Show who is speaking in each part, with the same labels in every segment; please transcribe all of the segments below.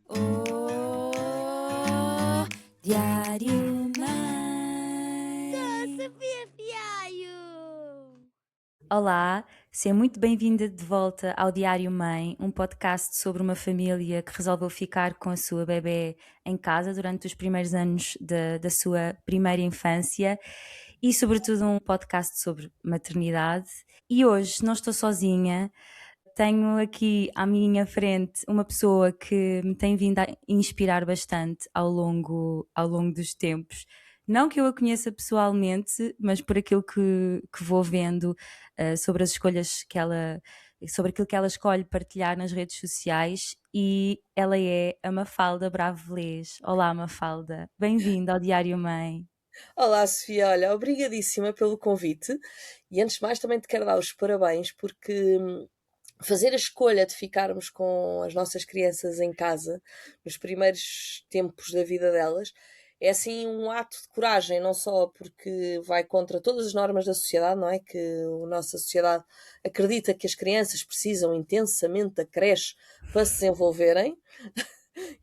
Speaker 1: Oh, Diário Mãe.
Speaker 2: Sofia Fialho!
Speaker 1: Olá, seja muito bem-vinda de volta ao Diário Mãe, um podcast sobre uma família que resolveu ficar com a sua bebê em casa durante os primeiros anos da sua primeira infância e, sobretudo, um podcast sobre maternidade. E hoje não estou sozinha. Tenho aqui à minha frente uma pessoa que me tem vindo a inspirar bastante ao longo dos tempos. Não que eu a conheça pessoalmente, mas por aquilo que vou vendo sobre as escolhas sobre aquilo que ela escolhe partilhar nas redes sociais, e ela é a Mafalda Bravo Velez. Olá, Mafalda, bem-vinda ao Diário Mãe.
Speaker 3: Olá, Sofia, olha, obrigadíssima pelo convite e antes de mais também te quero dar os parabéns porque fazer a escolha de ficarmos com as nossas crianças em casa nos primeiros tempos da vida delas é assim um ato de coragem, não só porque vai contra todas as normas da sociedade, não é? Que a nossa sociedade acredita que as crianças precisam intensamente da creche para se desenvolverem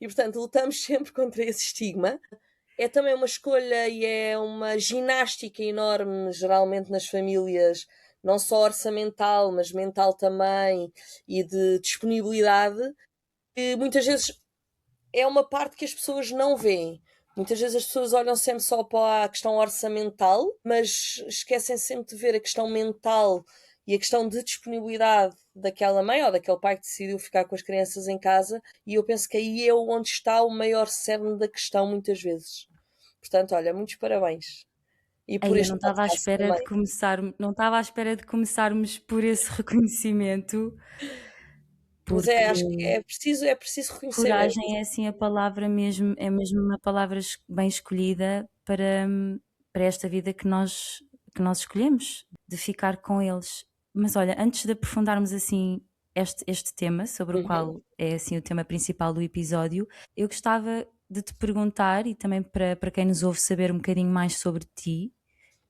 Speaker 3: e portanto lutamos sempre contra esse estigma. É também uma escolha e é uma ginástica enorme, geralmente nas famílias, não só orçamental, mas mental também, e de disponibilidade, que muitas vezes é uma parte que as pessoas não veem. Muitas vezes as pessoas olham sempre só para a questão orçamental, mas esquecem sempre de ver a questão mental e a questão de disponibilidade daquela mãe ou daquele pai que decidiu ficar com as crianças em casa, e eu penso que aí é onde está o maior cerne da questão muitas vezes. Portanto, olha, muitos parabéns. E por
Speaker 1: Aí eu
Speaker 3: este
Speaker 1: não estava à
Speaker 3: podcast
Speaker 1: espera
Speaker 3: também.
Speaker 1: de começar, não estava à espera de começarmos por esse reconhecimento,
Speaker 3: Mas
Speaker 1: porque
Speaker 3: acho que é preciso reconhecer mesmo.
Speaker 1: coragem é assim a palavra mesmo, é mesmo uma palavra bem escolhida para esta vida que nós escolhemos, de ficar com eles. Mas olha, antes de aprofundarmos assim este tema, sobre o
Speaker 3: Uhum.
Speaker 1: qual é assim o tema principal do episódio, eu gostava de te perguntar, e também para quem nos ouve saber um bocadinho mais sobre ti,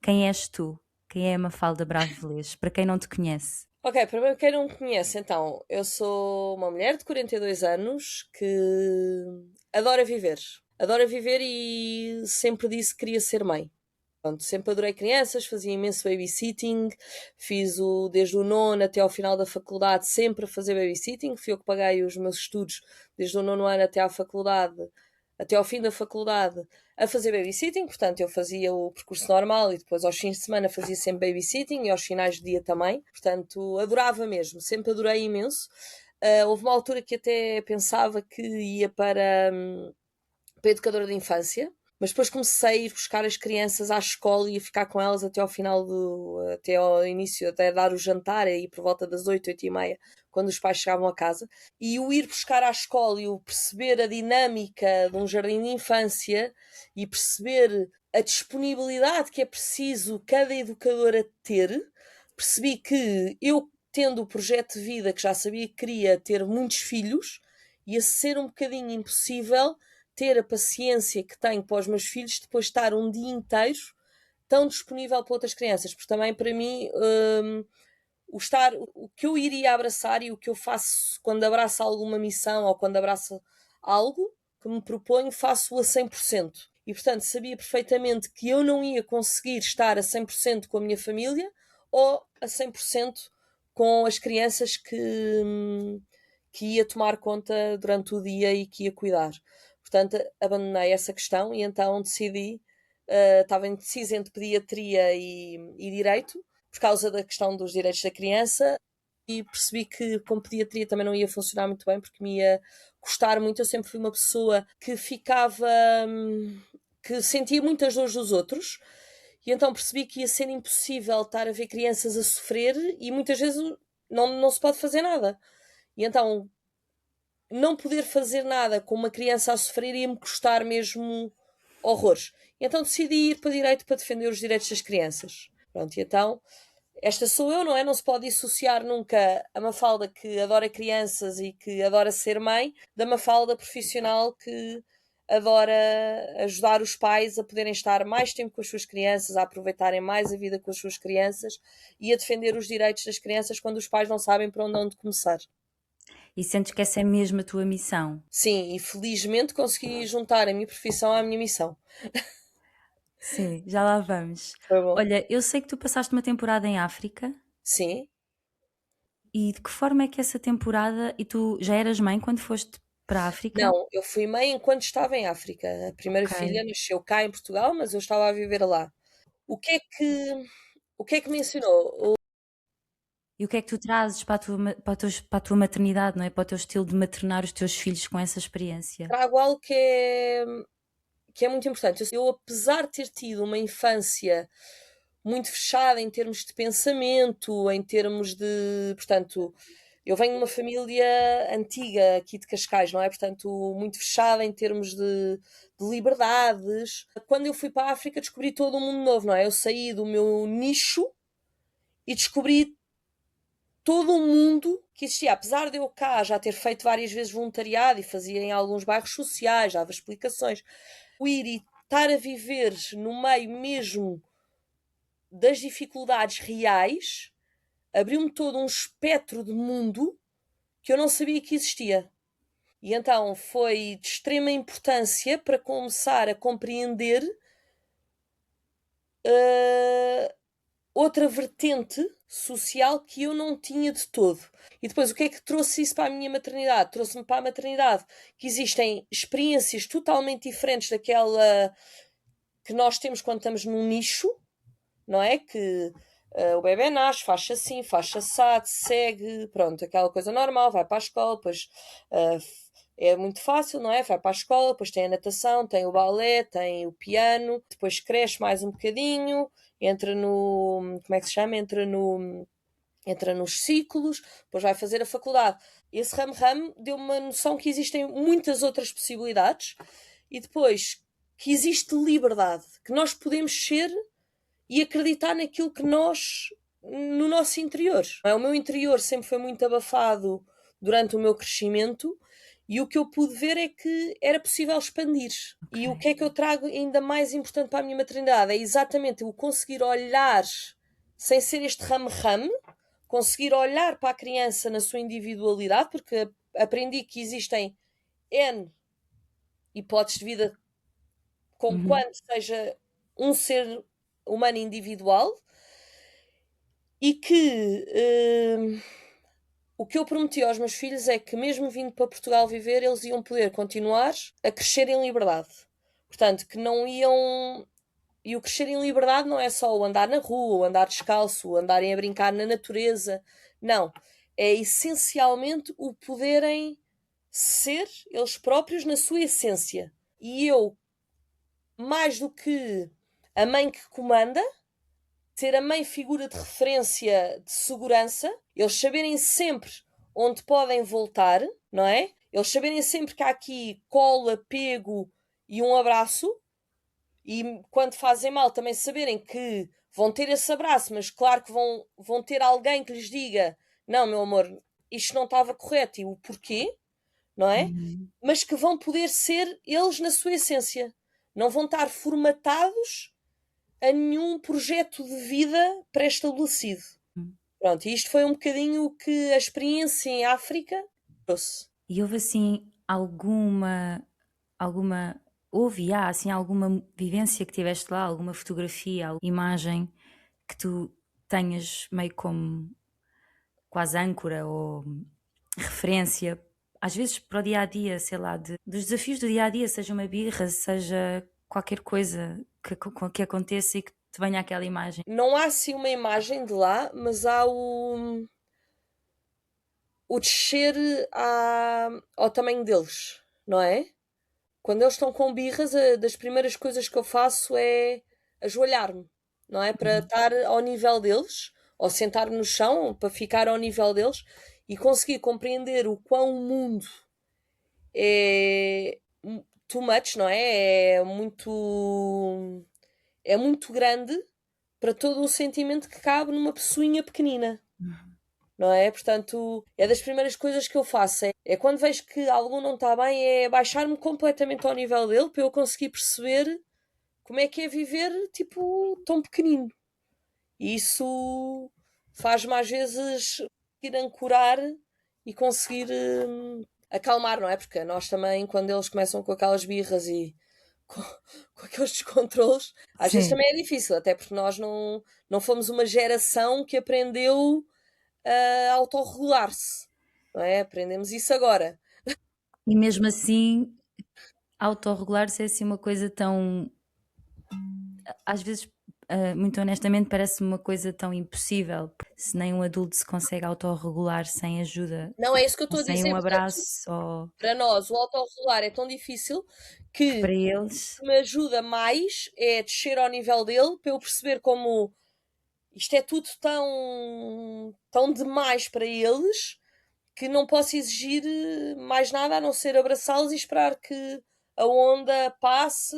Speaker 1: quem és tu? Quem é a Mafalda Bravo Velez? Para quem não te conhece.
Speaker 3: Ok, primeiro quem não me conhece, então, eu sou uma mulher de 42 anos que adora viver. Adora viver e sempre disse que queria ser mãe. Pronto, sempre adorei crianças, fazia imenso babysitting, desde o nono até ao final da faculdade, sempre a fazer babysitting. Fui eu que paguei os meus estudos desde o nono ano até à faculdade, até ao fim da faculdade, a fazer babysitting. Portanto, eu fazia o percurso normal e depois aos fins de semana fazia sempre babysitting e aos finais de dia também. Portanto, adorava mesmo, sempre adorei imenso. Houve uma altura que até pensava que ia para educadora de infância, mas depois comecei a ir buscar as crianças à escola e a ficar com elas até ao início, até dar o jantar, aí por volta das 8, 8 e meia, quando os pais chegavam a casa. E o ir buscar à escola e o perceber a dinâmica de um jardim de infância e perceber a disponibilidade que é preciso cada educadora ter, percebi que eu, tendo o projeto de vida que já sabia que queria ter muitos filhos, ia ser um bocadinho impossível ter a paciência que tenho para os meus filhos, depois estar um dia inteiro tão disponível para outras crianças, porque também para mim o que eu iria abraçar e o que eu faço quando abraço alguma missão ou quando abraço algo que me proponho, faço a 100%. E portanto sabia perfeitamente que eu não ia conseguir estar a 100% com a minha família ou a 100% com as crianças que ia tomar conta durante o dia e que ia cuidar. Portanto, abandonei essa questão e então decidi, estava indecisa entre pediatria e direito, por causa da questão dos direitos da criança, e percebi que com pediatria também não ia funcionar muito bem, porque me ia custar muito. Eu sempre fui uma pessoa que ficava, que sentia muitas dores dos outros, e então percebi que ia ser impossível estar a ver crianças a sofrer e muitas vezes não se pode fazer nada. E então não poder fazer nada com uma criança a sofrer ia-me custar mesmo horrores. Então decidi ir para direito para defender os direitos das crianças. Pronto, e então esta sou eu, não é? Não se pode dissociar nunca a Mafalda que adora crianças e que adora ser mãe da Mafalda profissional que adora ajudar os pais a poderem estar mais tempo com as suas crianças, a aproveitarem mais a vida com as suas crianças e a defender os direitos das crianças quando os pais não sabem para onde começar.
Speaker 1: E sentes que essa é mesmo a tua missão?
Speaker 3: Sim, e felizmente consegui juntar a minha profissão à minha missão.
Speaker 1: Sim, já lá vamos.
Speaker 3: Foi bom.
Speaker 1: Olha, eu sei que tu passaste uma temporada em África
Speaker 3: Sim.
Speaker 1: e de que forma é que essa temporada. E tu já eras mãe quando foste para a África?
Speaker 3: Não, eu fui mãe enquanto estava em África. A primeira
Speaker 1: Ok.
Speaker 3: filha nasceu cá em Portugal, mas eu estava a viver lá. O que é que, o que é que me ensinou?
Speaker 1: E o que é que tu trazes para a tua, para a tua maternidade, não é? Para o teu estilo de maternar os teus filhos com essa experiência?
Speaker 3: Trago algo que é muito importante. Eu, apesar de ter tido uma infância muito fechada em termos de pensamento, em termos de. Portanto, eu venho de uma família antiga aqui de Cascais, não é? Portanto, muito fechada em termos de liberdades. Quando eu fui para a África, descobri todo um mundo novo, não é? Eu saí do meu nicho e descobri todo um mundo que existia. Apesar de eu cá já ter feito várias vezes voluntariado e fazia em alguns bairros sociais, dava explicações, o ir e estar a viver no meio mesmo das dificuldades reais abriu-me todo um espectro de mundo que eu não sabia que existia. E então foi de extrema importância para começar a compreender outra vertente social que eu não tinha de todo. E depois, o que é que trouxe isso para a minha maternidade? Trouxe-me para a maternidade que existem experiências totalmente diferentes daquela que nós temos quando estamos num nicho, não é? Que o bebê nasce, faz assim, faz assado, segue, pronto, aquela coisa normal, vai para a escola, depois é muito fácil, não é? Vai para a escola, depois tem a natação, tem o balé, tem o piano, depois cresce mais um bocadinho, entra no. Como é que se chama? Entra nos ciclos, depois vai fazer a faculdade. Esse ramo deu uma noção que existem muitas outras possibilidades e depois que existe liberdade, que nós podemos ser e acreditar naquilo que nós, no nosso interior. O meu interior sempre foi muito abafado durante o meu crescimento e o que eu pude ver é que era possível expandir.
Speaker 1: Ok.
Speaker 3: E o que é que eu trago ainda mais importante para a minha maternidade? É exatamente o conseguir olhar, sem ser este ramo-ramo, conseguir olhar para a criança na sua individualidade, porque aprendi que existem N hipóteses de vida com
Speaker 1: Uhum.
Speaker 3: quando seja um ser humano individual e que o que eu prometi aos meus filhos é que, mesmo vindo para Portugal viver, eles iam poder continuar a crescer em liberdade. Portanto, que não iam. E o crescer em liberdade não é só o andar na rua, o andar descalço, o andarem a brincar na natureza. Não. É essencialmente o poderem ser eles próprios na sua essência. E eu, mais do que a mãe que comanda, ser a mãe figura de referência de segurança, eles saberem sempre onde podem voltar, não é? Eles saberem sempre que há aqui colo, apego e um abraço, e quando fazem mal também saberem que vão ter esse abraço, mas claro que vão ter alguém que lhes diga: não, meu amor, isto não estava correto e o porquê, não é?
Speaker 1: Uhum.
Speaker 3: Mas que vão poder ser eles na sua essência. Não vão estar formatados a nenhum projeto de vida pré-estabelecido. Pronto, e isto foi um bocadinho o que a experiência em África trouxe.
Speaker 1: E houve assim alguma, houve, há assim alguma vivência que tiveste lá, alguma fotografia, alguma imagem que tu tenhas meio como quase âncora ou referência, às vezes para o dia a dia, sei lá, dos desafios do dia a dia, seja uma birra, seja qualquer coisa que aconteça e que te venha aquela imagem.
Speaker 3: Não há assim uma imagem de lá, mas há o descer ao tamanho deles, não é? Quando eles estão com birras, das primeiras coisas que eu faço é ajoelhar-me, não é? Para
Speaker 1: Uhum.
Speaker 3: estar ao nível deles, ou sentar-me no chão, para ficar ao nível deles e conseguir compreender o quão o mundo é too much, não é? É muito grande para todo o sentimento que cabe numa pessoinha pequenina. não é? Portanto, é das primeiras coisas que eu faço. É quando vejo que algum não está bem, é baixar-me completamente ao nível dele para eu conseguir perceber como é que é viver, tipo, tão pequenino. E isso faz-me às vezes ir ancorar e conseguir acalmar, não é? Porque nós também, quando eles começam com aquelas birras e com, com aqueles descontroles, às vezes
Speaker 1: Sim.
Speaker 3: também é difícil, até porque nós não fomos uma geração que aprendeu a autorregular-se, não é? Aprendemos isso agora.
Speaker 1: E mesmo assim, autorregular-se é assim uma coisa tão, às vezes, muito honestamente, parece-me uma coisa tão impossível. Se nem um adulto se consegue autorregular sem ajuda,
Speaker 3: Não é isso que eu
Speaker 1: ou
Speaker 3: estou a
Speaker 1: sem
Speaker 3: dizer,
Speaker 1: um
Speaker 3: portanto,
Speaker 1: abraço, ou
Speaker 3: para nós o autorregular é tão difícil
Speaker 1: que para
Speaker 3: que
Speaker 1: eles.
Speaker 3: me ajuda mais é descer ao nível dele para eu perceber como isto é tudo tão demais para eles que não posso exigir mais nada a não ser abraçá-los e esperar que a onda passe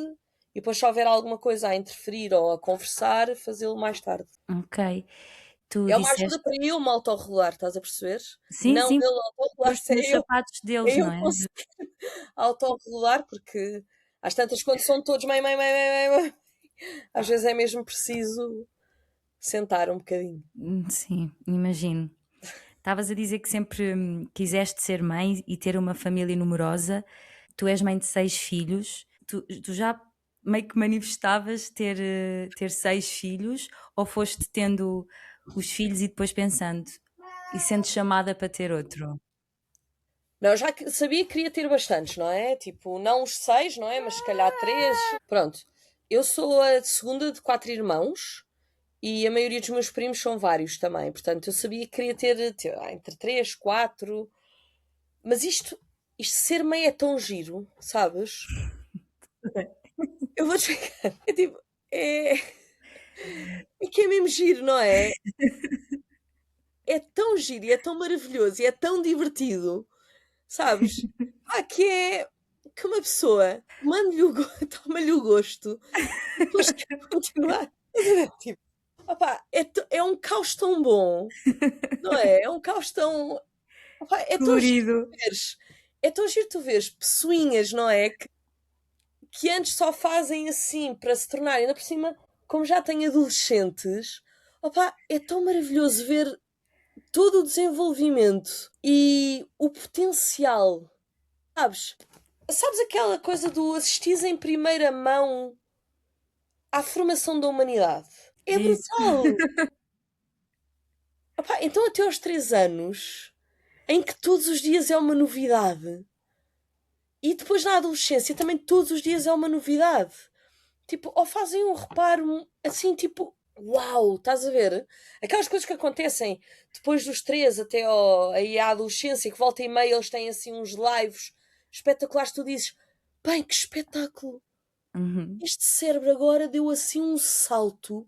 Speaker 3: e depois se houver alguma coisa a interferir ou a conversar, fazê-lo mais tarde.
Speaker 1: Ok. Tu
Speaker 3: É uma ajuda
Speaker 1: disseste.
Speaker 3: para eu me autorregular, estás a perceber?
Speaker 1: Sim,
Speaker 3: Não
Speaker 1: sim,
Speaker 3: ele
Speaker 1: posto
Speaker 3: autorregular-se,
Speaker 1: nos sapatos deles,
Speaker 3: é
Speaker 1: não
Speaker 3: eu
Speaker 1: é?
Speaker 3: conseguir autorregular, porque às tantas, quando são todos mãe, às vezes é mesmo preciso sentar um bocadinho.
Speaker 1: Sim, imagino. Estavas a dizer que sempre quiseste ser mãe e ter uma família numerosa. Tu és mãe de 6 filhos. Tu já meio que manifestavas ter 6 filhos, ou foste tendo os filhos e depois pensando e sendo chamada para ter outro?
Speaker 3: Não, eu já sabia que queria ter bastantes, não é? Tipo, não os 6, não é? Mas se calhar 3. Pronto. Eu sou a segunda de 4 irmãos e a maioria dos meus primos são vários também. Portanto, eu sabia que queria ter entre 3, 4. Mas isto ser mãe é tão giro, sabes? Eu vou te explicar. É tipo, é, é que é mesmo giro, não é? É tão giro e é tão maravilhoso e é tão divertido, sabes? Que é que uma pessoa manda-lhe toma-lhe o gosto e depois quer continuar. Estás a ver? Tipo, opá, é um caos tão bom, não é? É um caos tão. Opá, é tão giro
Speaker 1: Colorido.
Speaker 3: tu veres. É tão giro tu veres pessoinhas, não é? Que antes só fazem assim para se tornarem, ainda por cima, como já têm adolescentes, opá, é tão maravilhoso ver todo o desenvolvimento e o potencial, sabes? Sabes aquela coisa do assistir em primeira mão à formação da humanidade? É
Speaker 1: Isso.
Speaker 3: brutal! Opá, então até aos 3 anos, em que todos os dias é uma novidade, e depois na adolescência também todos os dias é uma novidade. Tipo, ou fazem um reparo assim, tipo, uau, estás a ver? Aquelas coisas que acontecem depois dos 3 até aí à adolescência, que volta e meia eles têm assim uns lives espetaculares, tu dizes, bem, que espetáculo!
Speaker 1: Uhum.
Speaker 3: Este cérebro agora deu assim um salto.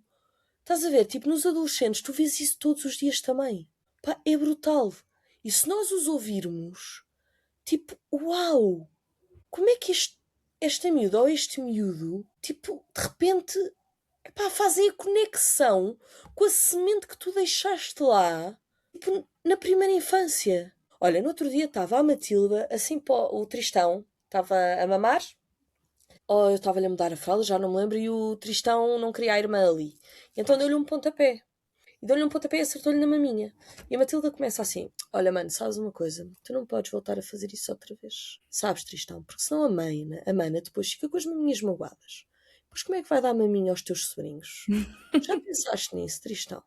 Speaker 3: Estás a ver? Tipo, nos adolescentes, tu vês isso todos os dias também. Pá, é brutal. E se nós os ouvirmos, tipo, uau! Como é que esta miúda ou este miúdo, tipo, de repente, epá, fazem a conexão com a semente que tu deixaste lá, tipo, na primeira infância. Olha, no outro dia estava a Matilda, assim, o Tristão, estava a mamar, ou eu estava-lhe a mudar a fralda, já não me lembro, e o Tristão não queria a irmã ali. Então deu-lhe um pontapé. E deu-lhe um pontapé e acertou-lhe na maminha. E a Matilda começa assim: Olha, mano, sabes uma coisa? Tu não podes voltar a fazer isso outra vez. Sabes, Tristão? Porque senão a mana depois fica com as maminhas magoadas. Pois como é que vai dar maminha aos teus sobrinhos? Já pensaste nisso, Tristão?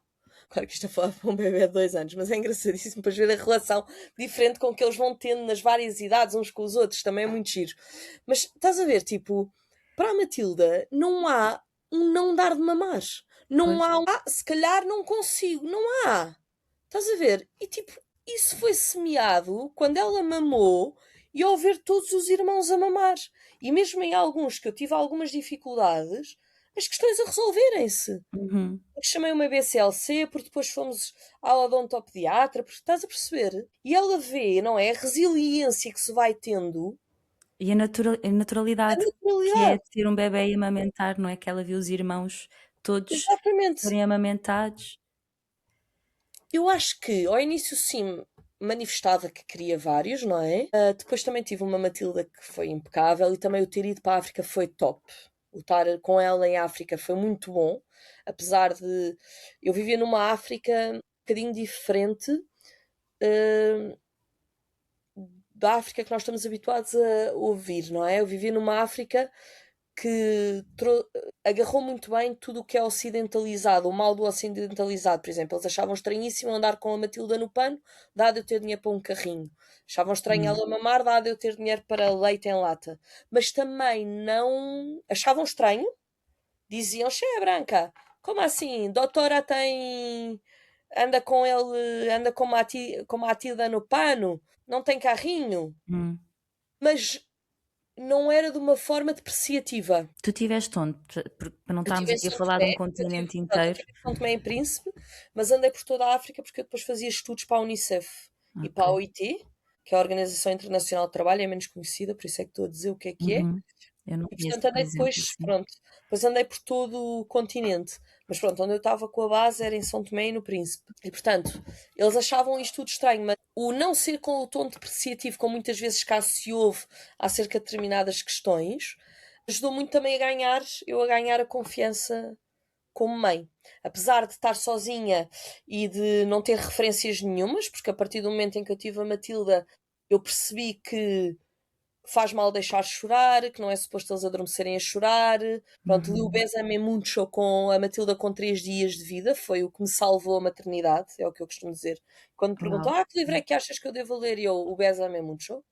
Speaker 3: Claro que isto é falar para um bebê de 2 anos, mas é engraçadíssimo para ver a relação diferente com que eles vão tendo nas várias idades uns com os outros, também é muito giro. Mas estás a ver, tipo, para a Matilda não há um não dar de mamar. Não
Speaker 1: Pois.
Speaker 3: há um, se calhar não consigo, não há. Estás a ver? E tipo, isso foi semeado quando ela mamou e ao ver todos os irmãos a mamar. E mesmo em alguns que eu tive algumas dificuldades, as questões a resolverem-se.
Speaker 1: Uhum.
Speaker 3: Chamei uma BCLC, porque depois fomos ao odontopediatra, porque estás a perceber? E ela vê, não é? A resiliência que se vai tendo,
Speaker 1: E a
Speaker 3: a
Speaker 1: naturalidade que é
Speaker 3: naturalidade.
Speaker 1: ter um bebé e amamentar, não é? Que ela viu os irmãos todos
Speaker 3: Exatamente.
Speaker 1: serem amamentados.
Speaker 3: Eu acho que ao início sim manifestava que queria vários, não é? Depois também tive uma Matilda que foi impecável e também o ter ido para a África foi top. O estar com ela em África foi muito bom, apesar de eu vivia numa África um bocadinho diferente uh, da África que nós estamos habituados a ouvir, não é? Eu vivia numa África que agarrou muito bem tudo o que é ocidentalizado, o mal do ocidentalizado, por exemplo. Eles achavam estranhíssimo andar com a Matilda no pano, dado eu ter dinheiro para um carrinho. Achavam estranho
Speaker 1: Hum,
Speaker 3: ela mamar, dado eu ter dinheiro para leite em lata. Mas também não. Achavam estranho, diziam: Cheia branca, como assim? Doutora tem. Anda com ele, anda com com uma Matilda no pano, não tem carrinho.
Speaker 1: hum.
Speaker 3: Mas não era de uma forma depreciativa.
Speaker 1: Tu tiveste onde? Para não
Speaker 3: Eu tive
Speaker 1: estarmos
Speaker 3: em
Speaker 1: aqui a
Speaker 3: São
Speaker 1: falar de um
Speaker 3: Tomé, eu tive,
Speaker 1: continente
Speaker 3: pronto, eu
Speaker 1: inteiro.
Speaker 3: tive em São Tomé em Príncipe, mas andei por toda a África porque eu depois fazia estudos para a Unicef e
Speaker 1: Ok.
Speaker 3: para a OIT, que é a Organização Internacional do Trabalho, é menos conhecida, por isso é que estou a dizer o que é.
Speaker 1: Uhum. Eu não
Speaker 3: E
Speaker 1: conheço,
Speaker 3: portanto
Speaker 1: por
Speaker 3: andei
Speaker 1: exemplo,
Speaker 3: depois,
Speaker 1: assim.
Speaker 3: pronto, depois andei por todo o continente. Mas pronto, onde eu estava com a base era em São Tomé e no Príncipe. E portanto, eles achavam isto tudo estranho, mas o não ser com o tom depreciativo, como muitas vezes cá se ouve acerca de determinadas questões, ajudou muito também eu a ganhar a confiança como mãe. Apesar de estar sozinha e de não ter referências nenhumas, porque a partir do momento em que eu tive a Matilda, eu percebi que faz mal deixar chorar, que não é suposto eles adormecerem a chorar. Pronto, li o
Speaker 1: Uhum.
Speaker 3: Bésame Mucho com a Matilda com 3 dias de vida, foi o que me salvou a maternidade, é o que eu costumo dizer. Quando me perguntam,
Speaker 1: Uau.
Speaker 3: que livro é que achas que eu devo ler? E eu, o Bésame Mucho.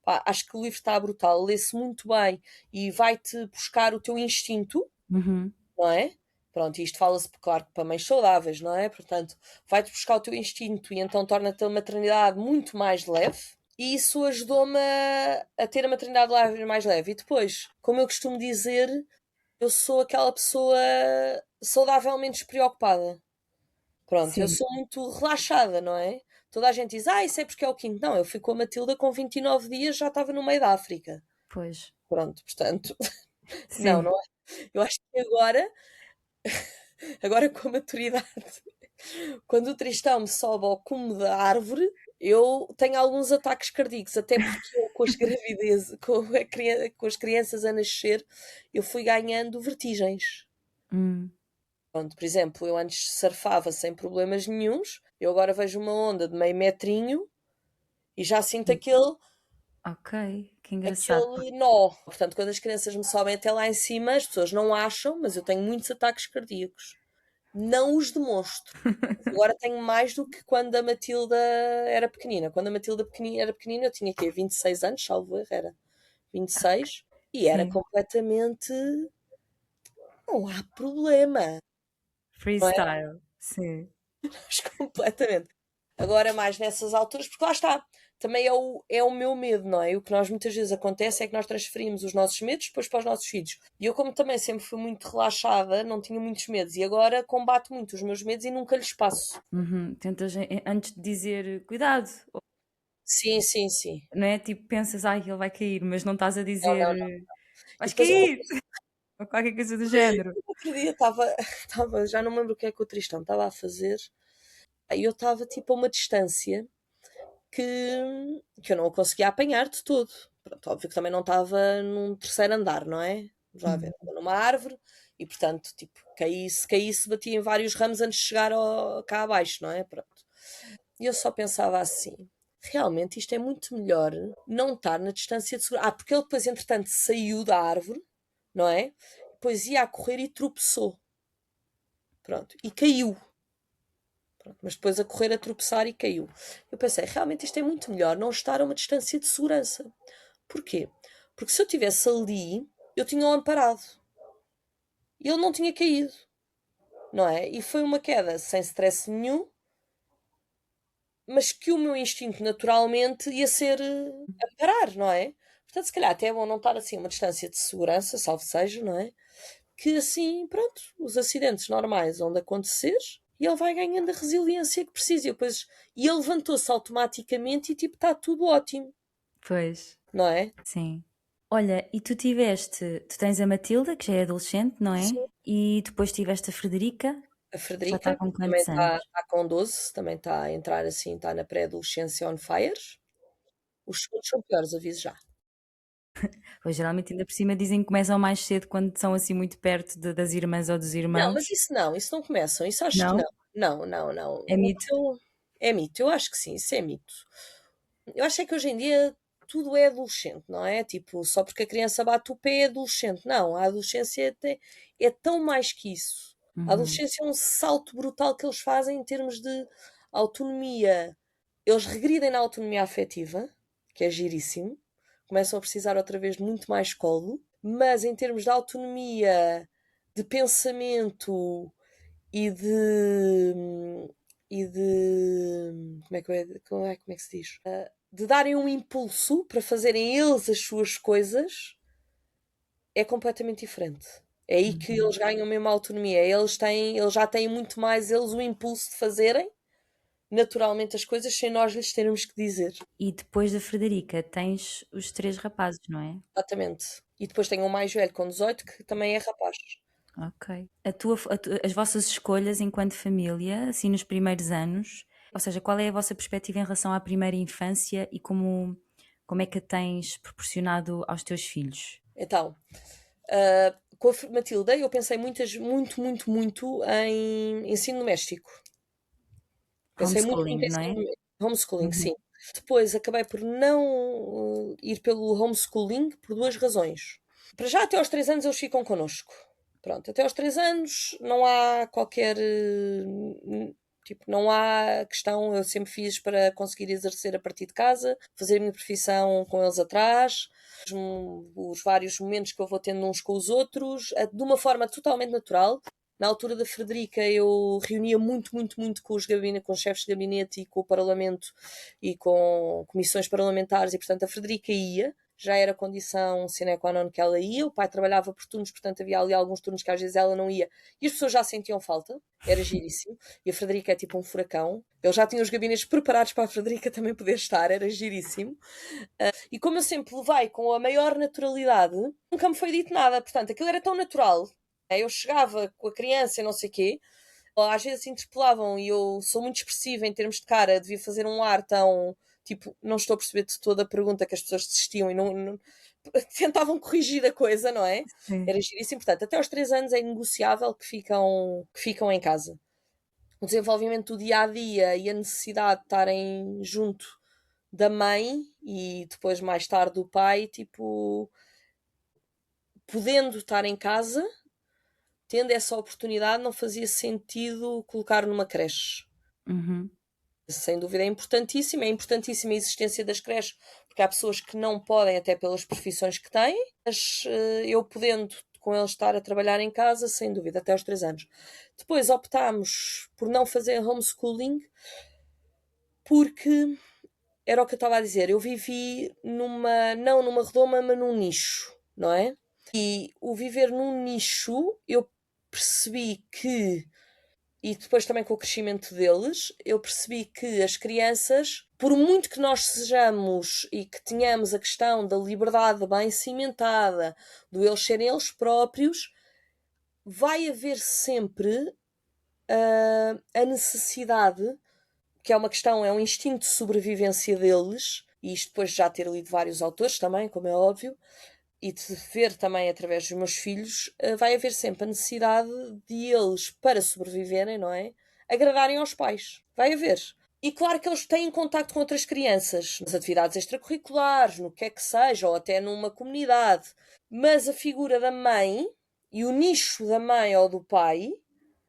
Speaker 3: Pá, acho que o livro está brutal, lê-se muito bem e vai-te buscar o teu instinto,
Speaker 1: Uhum.
Speaker 3: não é? Pronto, e isto fala-se, claro, para mães saudáveis, não é? Portanto, vai-te buscar o teu instinto e então torna-te a maternidade muito mais leve. E isso ajudou-me a ter a maternidade mais leve. E depois, como eu costumo dizer, eu sou aquela pessoa saudavelmente despreocupada. Pronto, eu
Speaker 1: Sim,
Speaker 3: sou muito relaxada, não é? Toda a gente diz, isso é porque é o quinto. Não, eu fui com a Matilda com 29 dias, já estava no meio da África.
Speaker 1: pois.
Speaker 3: Pronto, portanto, não,
Speaker 1: Sim.
Speaker 3: não é? Eu acho que agora com a maturidade, quando o Tristão me sobe ao cume da árvore, eu tenho alguns ataques cardíacos, até porque eu, com as gravidez, com as crianças a nascer, eu fui ganhando vertigens.
Speaker 1: Hum,
Speaker 3: Pronto, por exemplo, eu antes surfava sem problemas nenhuns, eu agora vejo uma onda de meio metrinho e já sinto
Speaker 1: ok, que engraçado.
Speaker 3: aquele nó. Portanto, quando as crianças me sobem até lá em cima, as pessoas não acham, mas eu tenho muitos ataques cardíacos. Não os demonstro. Agora tenho mais do que quando a Matilda era pequenina. Quando a Matilda era pequenina, eu tinha aqui 26 anos, salvo erro, era 26, e era
Speaker 1: Sim,
Speaker 3: completamente. Não há problema, não é?
Speaker 1: freestyle. Sim.
Speaker 3: Mas completamente. Agora, mais nessas alturas, porque lá está, também é o meu medo, não é? E o que nós muitas vezes acontece é que nós transferimos os nossos medos depois para os nossos filhos. E eu, como também sempre fui muito relaxada, não tinha muitos medos, e agora combato muito os meus medos e nunca lhes passo.
Speaker 1: Uhum. Tentas, antes de dizer cuidado,
Speaker 3: Sim, sim, sim.
Speaker 1: não é? Tipo, pensas, ai, ele vai cair, mas não estás a
Speaker 3: Não,
Speaker 1: dizer
Speaker 3: não, não. E
Speaker 1: vais
Speaker 3: depois eu
Speaker 1: cair, ou qualquer coisa do género.
Speaker 3: outro dia estava, já não me lembro o que é que o Tristão estava a fazer. Aí eu estava tipo a uma distância que eu não o conseguia apanhar de todo. Pronto, óbvio que também não estava num terceiro andar, não é? Vamos lá ver,
Speaker 1: Hum,
Speaker 3: estava numa árvore e portanto, tipo, caísse, batia em vários ramos antes de chegar cá abaixo, não é? Pronto. E eu só pensava assim. Realmente isto é muito melhor não estar na distância de segurança. Porque ele depois, entretanto, saiu da árvore, não é? Depois ia a correr e tropeçou. Pronto. E caiu. Pronto, mas depois a correr a tropeçar e caiu. Eu pensei, realmente isto é muito melhor não estar a uma distância de segurança. Porquê? Porque se eu estivesse ali, eu tinha-o amparado. E ele não tinha caído. Não é? E foi uma queda sem stress nenhum, mas que o meu instinto naturalmente ia ser amparar, não é? Portanto, se calhar até é bom não estar assim a uma distância de segurança, salvo seja, não é? Que assim, pronto, os acidentes normais vão de acontecer e ele vai ganhando a resiliência que precisa. E ele levantou-se automaticamente e tipo, está tudo ótimo,
Speaker 1: pois,
Speaker 3: não é?
Speaker 1: sim. Olha, e tu tens a Matilda, que já é adolescente, não é?
Speaker 3: Sim.
Speaker 1: E depois tiveste a Frederica.
Speaker 3: A
Speaker 1: Já está
Speaker 3: Frederica
Speaker 1: com
Speaker 3: também
Speaker 1: quantos
Speaker 3: está
Speaker 1: anos?
Speaker 3: com 12, também está a entrar assim, está na pré-adolescência on fire. Os segundos são piores, aviso já.
Speaker 1: Pois geralmente ainda por cima dizem que começam mais cedo quando são assim muito perto das irmãs ou dos
Speaker 3: Não, mas
Speaker 1: irmãos.
Speaker 3: isso não começam, isso acho que
Speaker 1: Não?
Speaker 3: não. Não, não, não.
Speaker 1: É mito?
Speaker 3: É mito, eu acho que sim, isso é mito. Eu acho é que hoje em dia tudo é adolescente, não é? Tipo, só porque a criança bate o pé é adolescente. Não, a adolescência é tão mais que isso. A
Speaker 1: Uhum.
Speaker 3: adolescência é um salto brutal que eles fazem em termos de autonomia. Eles regridem na autonomia afetiva, que é giríssimo. Começam a precisar outra vez de muito mais colo, mas em termos de autonomia, de pensamento e de como é que se diz? De darem um impulso para fazerem eles as suas coisas é completamente diferente. É aí que
Speaker 1: Uhum.
Speaker 3: eles ganham mesmo a autonomia. Eles já têm muito mais eles o impulso de fazerem naturalmente as coisas sem nós lhes termos que dizer.
Speaker 1: E depois da Frederica tens os três rapazes, não é?
Speaker 3: Exatamente. E depois tem um mais velho com 18 que também é rapaz.
Speaker 1: Ok. As vossas escolhas enquanto família, assim nos primeiros anos, ou seja, qual é a vossa perspectiva em relação à primeira infância e como é que a tens proporcionado aos teus filhos?
Speaker 3: Então, com a Matilda eu pensei muito em ensino doméstico. Pensei muito em
Speaker 1: Homeschooling, não
Speaker 3: ensino
Speaker 1: é?
Speaker 3: doméstico. Homeschooling,
Speaker 1: Uhum.
Speaker 3: sim. Depois acabei por não ir pelo homeschooling por duas razões. Para já, até aos 3 anos eles ficam connosco. Pronto, até aos 3 anos não há qualquer. Tipo, não há questão. Eu sempre fiz para conseguir exercer a partir de casa, fazer a minha profissão com eles atrás, os vários momentos que eu vou tendo uns com os outros, de uma forma totalmente natural. Na altura da Frederica, eu reunia muito com com os chefes de gabinete e com o Parlamento e com comissões parlamentares, e portanto a Frederica ia, já era condição sine qua non que ela ia. O pai trabalhava por turnos, portanto havia ali alguns turnos que às vezes ela não ia e as pessoas já sentiam falta, era giríssimo. E a Frederica é tipo um furacão, ele já tinha os gabinetes preparados para a Frederica também poder estar, era giríssimo. E como eu sempre levei com a maior naturalidade, nunca me foi dito nada, portanto aquilo era tão natural. Eu chegava com a criança e não sei o quê, às vezes interpelavam e eu sou muito expressiva em termos de cara, devia fazer um ar tão tipo, não estou a perceber de toda a pergunta que as pessoas desistiam e não tentavam corrigir a coisa, não é?
Speaker 1: Sim.
Speaker 3: Era giríssimo. Portanto, até aos 3 anos é negociável que ficam em casa. O desenvolvimento do dia a dia e a necessidade de estarem junto da mãe e depois mais tarde do pai, tipo, podendo estar em casa, tendo essa oportunidade, não fazia sentido colocar numa creche.
Speaker 1: Uhum.
Speaker 3: Sem dúvida é importantíssima a existência das creches, porque há pessoas que não podem, até pelas profissões que têm, mas eu podendo com eles estar a trabalhar em casa, sem dúvida, até aos 3 anos. Depois optámos por não fazer homeschooling, porque era o que eu estava a dizer, eu vivi não numa redoma, mas num nicho, não é? E o viver num nicho, eu percebi que, e depois também com o crescimento deles, eu percebi que as crianças, por muito que nós sejamos e que tenhamos a questão da liberdade bem cimentada, do eles serem eles próprios, vai haver sempre a necessidade, que é uma questão, é um instinto de sobrevivência deles, e isto depois de já ter lido vários autores também, como é óbvio, e de ver também através dos meus filhos, vai haver sempre a necessidade de eles, para sobreviverem, não é? Agradarem aos pais. Vai haver. E claro que eles têm contacto com outras crianças, nas atividades extracurriculares, no que é que seja, ou até numa comunidade. Mas a figura da mãe e o nicho da mãe ou do pai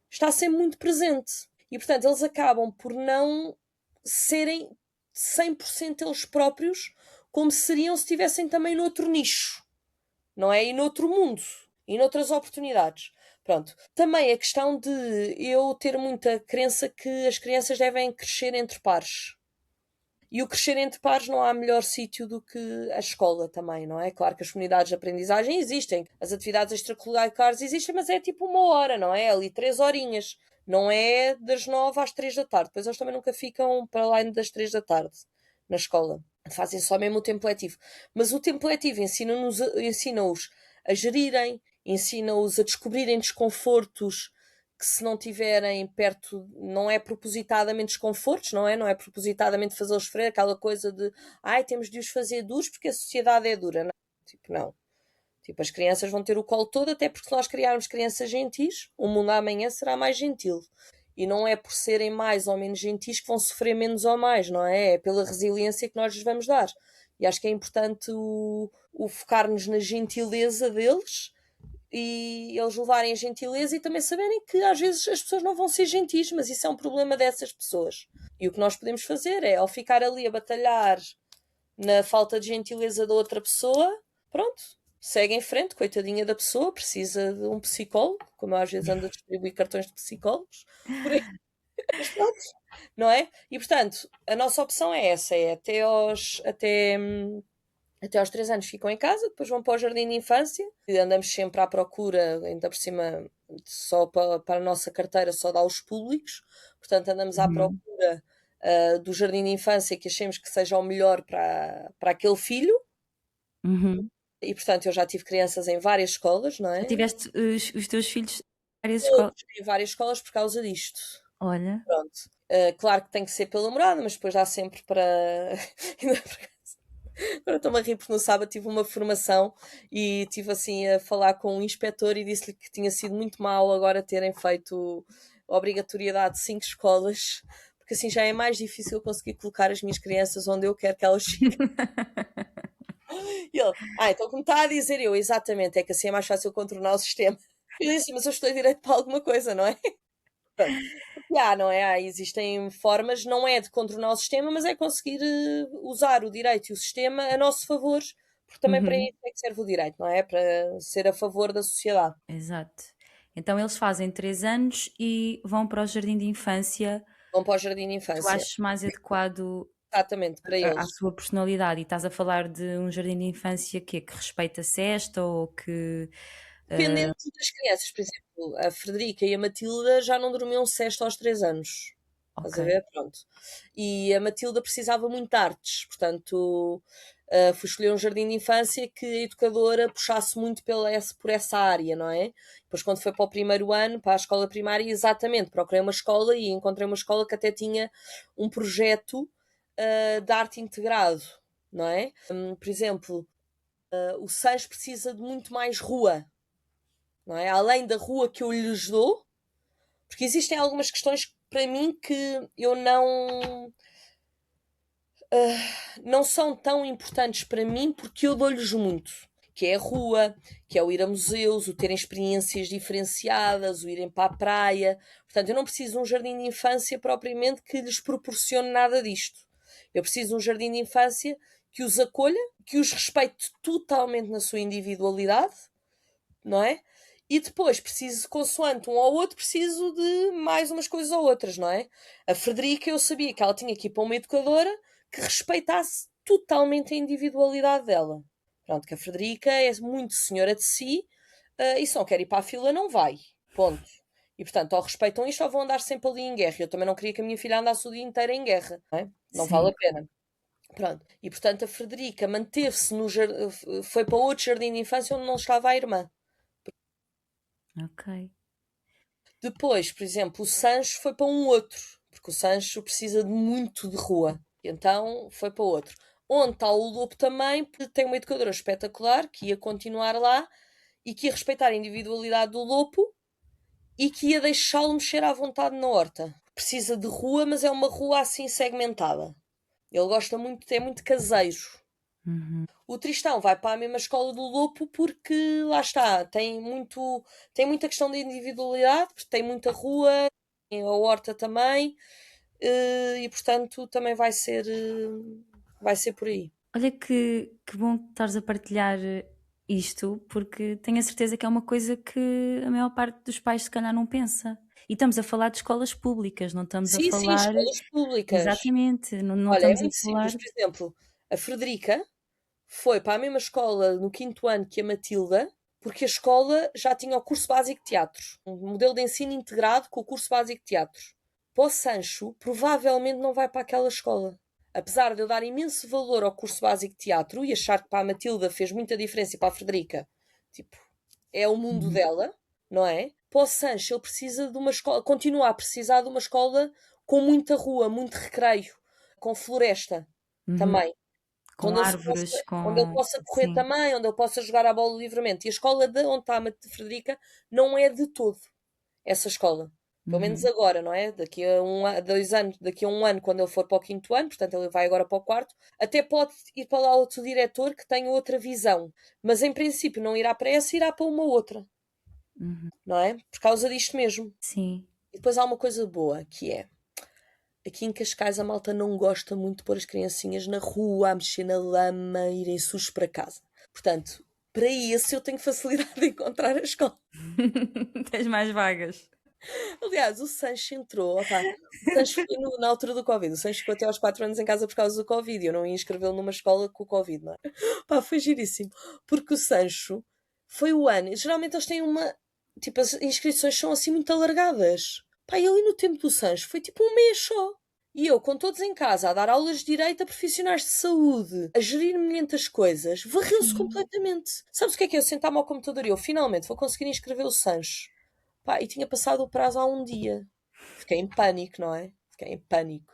Speaker 3: está sempre muito presente. E portanto eles acabam por não serem 100% eles próprios, como seriam se estivessem também noutro nicho, não é? E noutro mundo, e noutras oportunidades. Pronto. Também a questão de eu ter muita crença que as crianças devem crescer entre pares. E o crescer entre pares não há melhor sítio do que a escola também, não é? Claro que as comunidades de aprendizagem existem, as atividades extracurriculares existem, mas é tipo uma hora, não é? Ali 3 horinhas. Não é das 9 às 3 da tarde. Depois eles também nunca ficam para lá das 3 da tarde na escola. Fazem só mesmo o tempo letivo. Mas o tempo letivo ensina-os a gerirem, ensina-os a descobrirem desconfortos que se não tiverem perto, não é propositadamente desconfortos, não é? Não é propositadamente fazê-los sofrer, aquela coisa de ai, temos de os fazer duros porque a sociedade é dura. Não, tipo, não. Tipo, as crianças vão ter o colo todo, até porque se nós criarmos crianças gentis, o mundo amanhã será mais gentil. E não é por serem mais ou menos gentis que vão sofrer menos ou mais, não é? É pela resiliência que nós lhes vamos dar. E acho que é importante o focar-nos na gentileza deles e eles levarem a gentileza e também saberem que às vezes as pessoas não vão ser gentis, mas isso é um problema dessas pessoas. E o que nós podemos fazer é, ao ficar ali a batalhar na falta de gentileza da outra pessoa, pronto, segue em frente, coitadinha da pessoa, precisa de um psicólogo, como eu às vezes ando a distribuir cartões de psicólogos, por aí. Mas pronto, não é? E portanto, a nossa opção é essa, é até aos 3 anos ficam em casa, depois vão para o jardim de infância, e andamos sempre à procura, ainda por cima, só para a nossa carteira só dá aos públicos, portanto andamos à
Speaker 1: Uhum.
Speaker 3: procura do jardim de infância que achemos que seja o melhor para aquele filho,
Speaker 1: Uhum.
Speaker 3: e portanto eu já tive crianças em várias escolas, não
Speaker 1: Já
Speaker 3: é?
Speaker 1: tiveste os teus filhos em várias escolas?
Speaker 3: Todos em várias escolas por causa disto.
Speaker 1: Olha.
Speaker 3: Pronto. Claro que tem que ser pela morada, mas depois dá sempre para. Agora estou-me a rir porque no sábado tive uma formação e estive assim a falar com um inspetor e disse-lhe que tinha sido muito mal agora terem feito a obrigatoriedade de 5 escolas, porque assim já é mais difícil eu conseguir colocar as minhas crianças onde eu quero que elas fiquem. E ele, então como está a dizer eu, exatamente, é que assim é mais fácil contornar o sistema. Eu disse, mas eu estou direito para alguma coisa, não é? Pronto. Porque não é? Existem formas, não é de contornar o sistema, mas é conseguir usar o direito e o sistema a nosso favor, porque também para
Speaker 1: Uhum.
Speaker 3: isso é que serve o direito, não é? Para ser a favor da sociedade.
Speaker 1: Exato. Então eles fazem 3 anos e vão para o jardim de infância.
Speaker 3: Vão para o jardim de
Speaker 1: Tu
Speaker 3: infância.
Speaker 1: achas mais adequado
Speaker 3: Exatamente, para
Speaker 1: à
Speaker 3: eles.
Speaker 1: sua personalidade e estás a falar de um jardim de infância que respeita a cesta ou que
Speaker 3: Dependendo das crianças, por exemplo, a Frederica e a Matilda já não dormiam cesto aos 3 anos. Estás
Speaker 1: ok.
Speaker 3: a ver? Pronto. E a Matilda precisava muito de artes, portanto, fui escolher um jardim de infância que a educadora puxasse muito por essa área, não é? Depois, quando foi para o primeiro ano, para a escola primária, exatamente, procurei uma escola e encontrei uma escola que até tinha um projeto de arte integrado, não é? Por exemplo, o Sancho precisa de muito mais rua, não é? Além da rua que eu lhes dou, porque existem algumas questões para mim que eu não são tão importantes para mim porque eu dou-lhes muito. Que é a rua, que é o ir a museus, o terem experiências diferenciadas, o irem para a praia. Portanto, eu não preciso de um jardim de infância propriamente que lhes proporcione nada disto. Eu preciso de um jardim de infância que os acolha, que os respeite totalmente na sua individualidade, não é? E depois preciso, consoante um ou outro, preciso de mais umas coisas ou outras, não é? A Frederica, eu sabia que ela tinha que ir para uma educadora que respeitasse totalmente a individualidade dela. Pronto, que a Frederica é muito senhora de si e se não quer ir para a fila, não vai. Ponto. E portanto, ou respeitam isto ou vão andar sempre ali em guerra. Eu também não queria que a minha filha andasse o dia inteiro em guerra, não é? Não vale
Speaker 1: Sim,
Speaker 3: a pena. Pronto. E portanto, a Frederica manteve-se no foi para outro jardim de infância onde não estava a irmã.
Speaker 1: ok.
Speaker 3: Depois, por exemplo, o Sancho foi para um outro, porque o Sancho precisa de muito de rua. Então foi para outro. Onde está o Lobo também, tem uma educadora espetacular que ia continuar lá e que ia respeitar a individualidade do Lobo e que ia deixá-lo mexer à vontade na horta. Precisa de rua, mas é uma rua assim segmentada. Ele gosta muito, é muito caseiro.
Speaker 1: Uhum.
Speaker 3: O Tristão vai para a mesma escola do Lopo porque lá está, tem muita questão de individualidade, porque tem muita rua, tem a horta também, e portanto também vai ser por aí.
Speaker 1: Olha que bom que estares a partilhar isto, porque tenho a certeza que é uma coisa que a maior parte dos pais se calhar não pensa. E estamos a falar de escolas públicas, não estamos a
Speaker 3: Sim, sim,
Speaker 1: falar.
Speaker 3: escolas públicas.
Speaker 1: Exatamente, não
Speaker 3: Olha, é
Speaker 1: estamos a
Speaker 3: muito
Speaker 1: falar.
Speaker 3: simples. Por exemplo, a Frederica foi para a mesma escola no quinto ano que a Matilda, porque a escola já tinha o curso básico de teatro, um modelo de ensino integrado com o curso básico de teatro. Para o Sancho, provavelmente não vai para aquela escola. Apesar de eu dar imenso valor ao curso básico de teatro e achar que para a Matilda fez muita diferença e para a Frederica, tipo, é o mundo
Speaker 1: Uhum.
Speaker 3: dela, não é? para o Sancho, ele precisa de uma escola, continua a precisar de uma escola com muita rua, muito recreio, com floresta também.
Speaker 1: Com árvores,
Speaker 3: Onde ele
Speaker 1: com.
Speaker 3: possa correr
Speaker 1: Sim.
Speaker 3: também, onde ele possa jogar a bola livremente. E a escola de onde está a Frederica não é de todo essa escola. Pelo menos
Speaker 1: Uhum.
Speaker 3: agora, não é? Daqui a 2 anos, daqui a 1 ano, quando ele for para o quinto ano, portanto ele vai agora para o quarto, até pode ir para lá outro diretor que tenha outra visão. Mas em princípio não irá para essa, irá para uma outra,
Speaker 1: Uhum.
Speaker 3: não é? Por causa disto mesmo.
Speaker 1: Sim.
Speaker 3: E depois há uma coisa boa, que é, aqui em Cascais a malta não gosta muito de pôr as criancinhas na rua, a mexer na lama, irem sujos para casa. Portanto, para isso eu tenho facilidade de encontrar a escola.
Speaker 1: Tens mais vagas.
Speaker 3: Aliás, o Sancho entrou, opá, o Sancho foi na altura do Covid. O Sancho ficou até aos 4 anos em casa por causa do Covid. Eu não ia inscrevê-lo numa escola com o Covid, não é? Pá, foi giríssimo. Porque o Sancho foi o ano. Geralmente eles têm uma. Tipo, as inscrições são assim muito alargadas. Pá, e ali no tempo do Sancho foi tipo um mês só. E eu, com todos em casa, a dar aulas de direito a profissionais de saúde, a gerir milhentas coisas, varreu-se
Speaker 1: Sim.
Speaker 3: completamente. Sabes o que é? Eu sentar-me ao computador e eu finalmente vou conseguir inscrever o Sancho. Pá, e tinha passado o prazo há um dia. Fiquei em pânico, não é? Fiquei em pânico.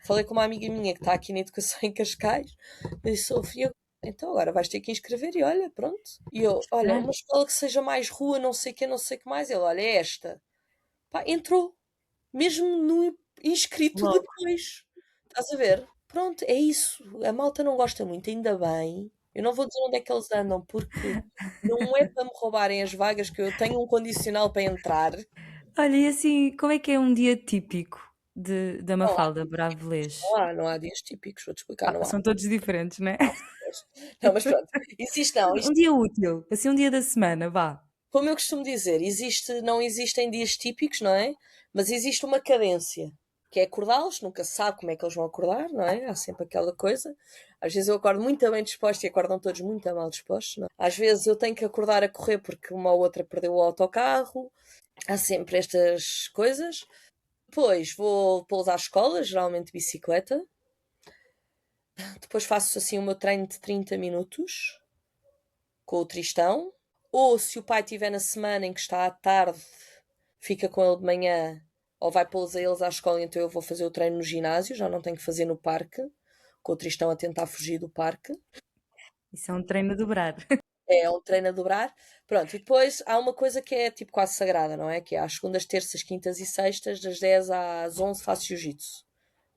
Speaker 3: Falei com uma amiga minha que está aqui na educação em Cascais. Eu disse, Sofia, então agora vais ter que inscrever e olha, pronto. E eu, olha,
Speaker 1: Ah,
Speaker 3: uma escola que seja mais rua, não sei o que, não sei o que mais. Ele, olha, é esta. Pá, entrou. Mesmo no inscrito
Speaker 1: logo.
Speaker 3: depois. Estás a ver? Pronto, é isso. A malta não gosta muito, ainda bem. Eu não vou dizer onde é que eles andam, porque não é para me roubarem as vagas que eu tenho um condicional para entrar.
Speaker 1: Olha, e assim, como é que é um dia típico da
Speaker 3: Não há,
Speaker 1: Mafalda Bravelês?
Speaker 3: não há dias típicos, vou-te explicar, não há.
Speaker 1: São todos diferentes, né?
Speaker 3: Não, mas pronto, existe não,
Speaker 1: Um dia útil, assim, um dia da semana, vá.
Speaker 3: como eu costumo dizer, não existem dias típicos, não é? Mas existe uma cadência, que é acordá-los, nunca se sabe como é que eles vão acordar, não é? Há sempre aquela coisa. Às vezes eu acordo muito bem disposto e acordam todos muito mal dispostos, não é? Às vezes eu tenho que acordar a correr porque uma ou outra perdeu o autocarro. Há sempre estas coisas. Depois vou pô-los à escola, geralmente de bicicleta. Depois faço assim o meu treino de 30 minutos com o Tristão. Ou se o pai estiver na semana em que está à tarde, fica com ele de manhã, ou vai pô-los a eles à escola, então eu vou fazer o treino no ginásio, já não tenho que fazer no parque, com o Tristão a tentar fugir do parque.
Speaker 1: Isso é um treino a dobrar.
Speaker 3: É um treino a dobrar. Pronto, e depois há uma coisa que é tipo quase sagrada, não é? Que é às segundas, terças, quintas e sextas, das 10 às 11 faço jiu-jitsu.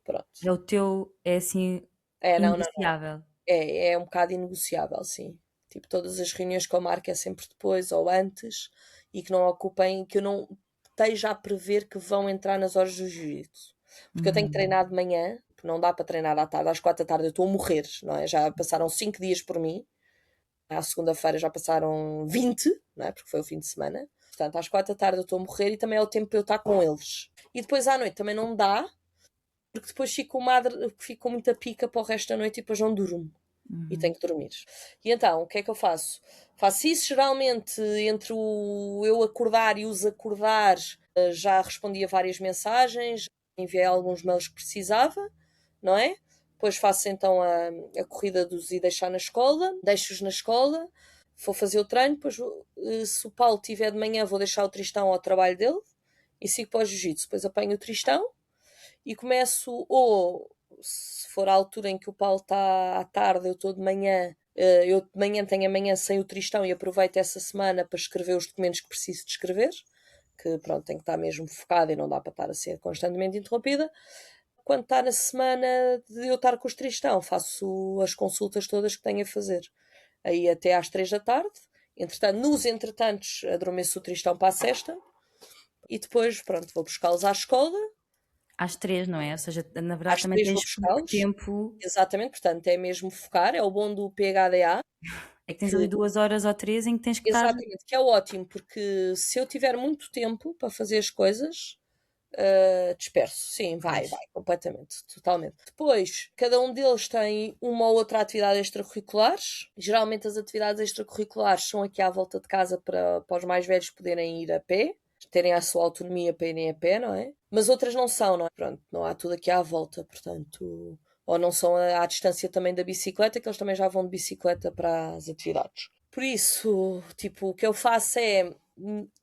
Speaker 3: Pronto.
Speaker 1: É o teu, é assim,
Speaker 3: É, não, não, não.
Speaker 1: inegociável.
Speaker 3: É um bocado inegociável, sim. Tipo, todas as reuniões que eu marco é sempre depois ou antes e que não ocupem, que eu não esteja a prever que vão entrar nas horas do jiu-jitsu. Porque eu tenho que
Speaker 1: Uhum.
Speaker 3: treinar de manhã, porque não dá para treinar à tarde, às 4 da tarde eu estou a morrer, não é? Já passaram 5 dias por mim, à segunda-feira já passaram 20, não é? Porque foi o fim de semana. Portanto, às 4 da tarde eu estou a morrer e também é o tempo para eu estar com eles. E depois à noite também não dá, porque depois fico com muita pica para o resto da noite e depois não durmo e
Speaker 1: Uhum.
Speaker 3: tenho que dormir. E então, o que é que eu faço? Faço isso geralmente entre o eu acordar e os acordar. Já respondi a várias mensagens, enviei alguns mails que precisava, não é? Depois faço então a corrida dos e deixar na escola, deixo-os na escola, vou fazer o treino, depois se o Paulo tiver de manhã vou deixar o Tristão ao trabalho dele e sigo para o jiu-jitsu. Depois apanho o Tristão e começo, ou se for a altura em que o Paulo está à tarde, eu estou de manhã, eu de manhã tenho amanhã sem o Tristão e aproveito essa semana para escrever os documentos que preciso de escrever, que pronto, tem que estar mesmo focada e não dá para estar a ser constantemente interrompida. Quando está na semana de eu estar com os Tristão, faço as consultas todas que tenho a fazer. Aí até às 3 da tarde. Entretanto, nos entretantos, adormeço o Tristão para a sexta. E depois, pronto, vou buscá-los à escola.
Speaker 1: Às 3, não é? Ou seja, na verdade
Speaker 3: Às
Speaker 1: também
Speaker 3: 3 vou
Speaker 1: tens pouco
Speaker 3: buscá-los.
Speaker 1: tempo.
Speaker 3: Exatamente, portanto, é mesmo focar, é o bom do PHDA,
Speaker 1: É que tens ali
Speaker 3: que
Speaker 1: 2 horas ou 3 em que tens que estar.
Speaker 3: exatamente, que é ótimo, porque se eu tiver muito tempo para fazer as coisas, disperso. Sim, vai,
Speaker 1: Pois.
Speaker 3: vai, completamente, totalmente. Depois, cada um deles tem uma ou outra atividade extracurriculares. Geralmente as atividades extracurriculares são aqui à volta de casa para os mais velhos poderem ir a pé, terem a sua autonomia para irem a pé, não é? Mas outras não são, não é? Pronto, não há tudo aqui à volta, portanto. Ou não são à distância também da bicicleta, que eles também já vão de bicicleta para as atividades. Por isso, tipo, o que eu faço é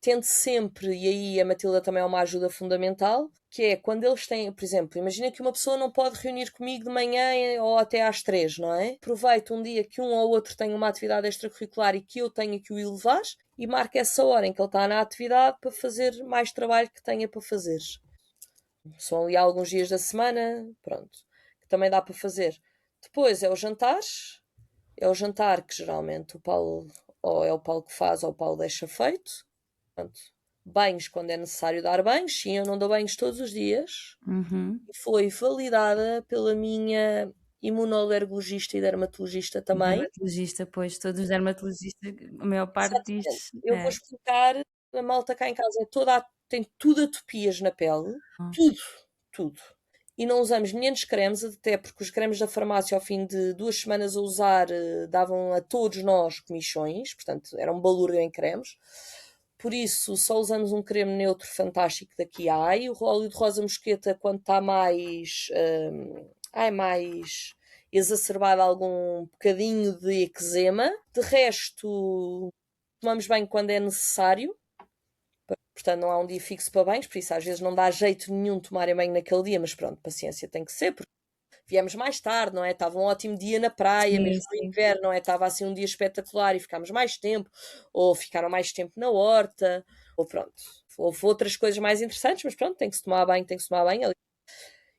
Speaker 3: tento sempre, e aí a Matilda também é uma ajuda fundamental, que é quando eles têm, por exemplo, imagina que uma pessoa não pode reunir comigo de manhã ou até às 3, não é? Aproveito um dia que um ou outro tem uma atividade extracurricular e que eu tenha que o ir levar e marco essa hora em que ele está na atividade para fazer mais trabalho que tenha para fazer. São ali alguns dias da semana, pronto, que também dá para fazer. Depois é o jantar. É o jantar que geralmente o Paulo, ou é o Paulo que faz, ou o Paulo deixa feito. Portanto, banhos quando é necessário dar banhos. Sim, eu não dou banhos todos os dias.
Speaker 1: Uhum.
Speaker 3: E foi validada pela minha imunoalergologista e dermatologista também.
Speaker 1: Dermatologista, pois, todos os dermatologistas, a maior parte
Speaker 3: Exatamente.
Speaker 1: diz.
Speaker 3: Eu vou explicar, a malta cá em casa tem tudo atopias na pele. Tudo, tudo. E não usamos nenhum dos cremes, até porque os cremes da farmácia, ao fim de 2 semanas a usar, davam a todos nós comichões, portanto, era um balúrdio em cremes. Por isso, só usamos um creme neutro fantástico da Kiai. O óleo de rosa mosqueta, quando está mais exacerbado, algum bocadinho de eczema. De resto, tomamos banho quando é necessário. Portanto, não há um dia fixo para banhos, por isso às vezes não dá jeito nenhum tomarem banho naquele dia, mas pronto, paciência tem que ser, porque viemos mais tarde, não é? Estava um ótimo dia na praia,
Speaker 1: Sim,
Speaker 3: mesmo no
Speaker 1: sim.
Speaker 3: inverno, não é? Estava assim um dia espetacular e ficámos mais tempo, ou ficaram mais tempo na horta, ou pronto. Houve outras coisas mais interessantes, mas pronto, tem que se tomar banho, tem que se tomar banho.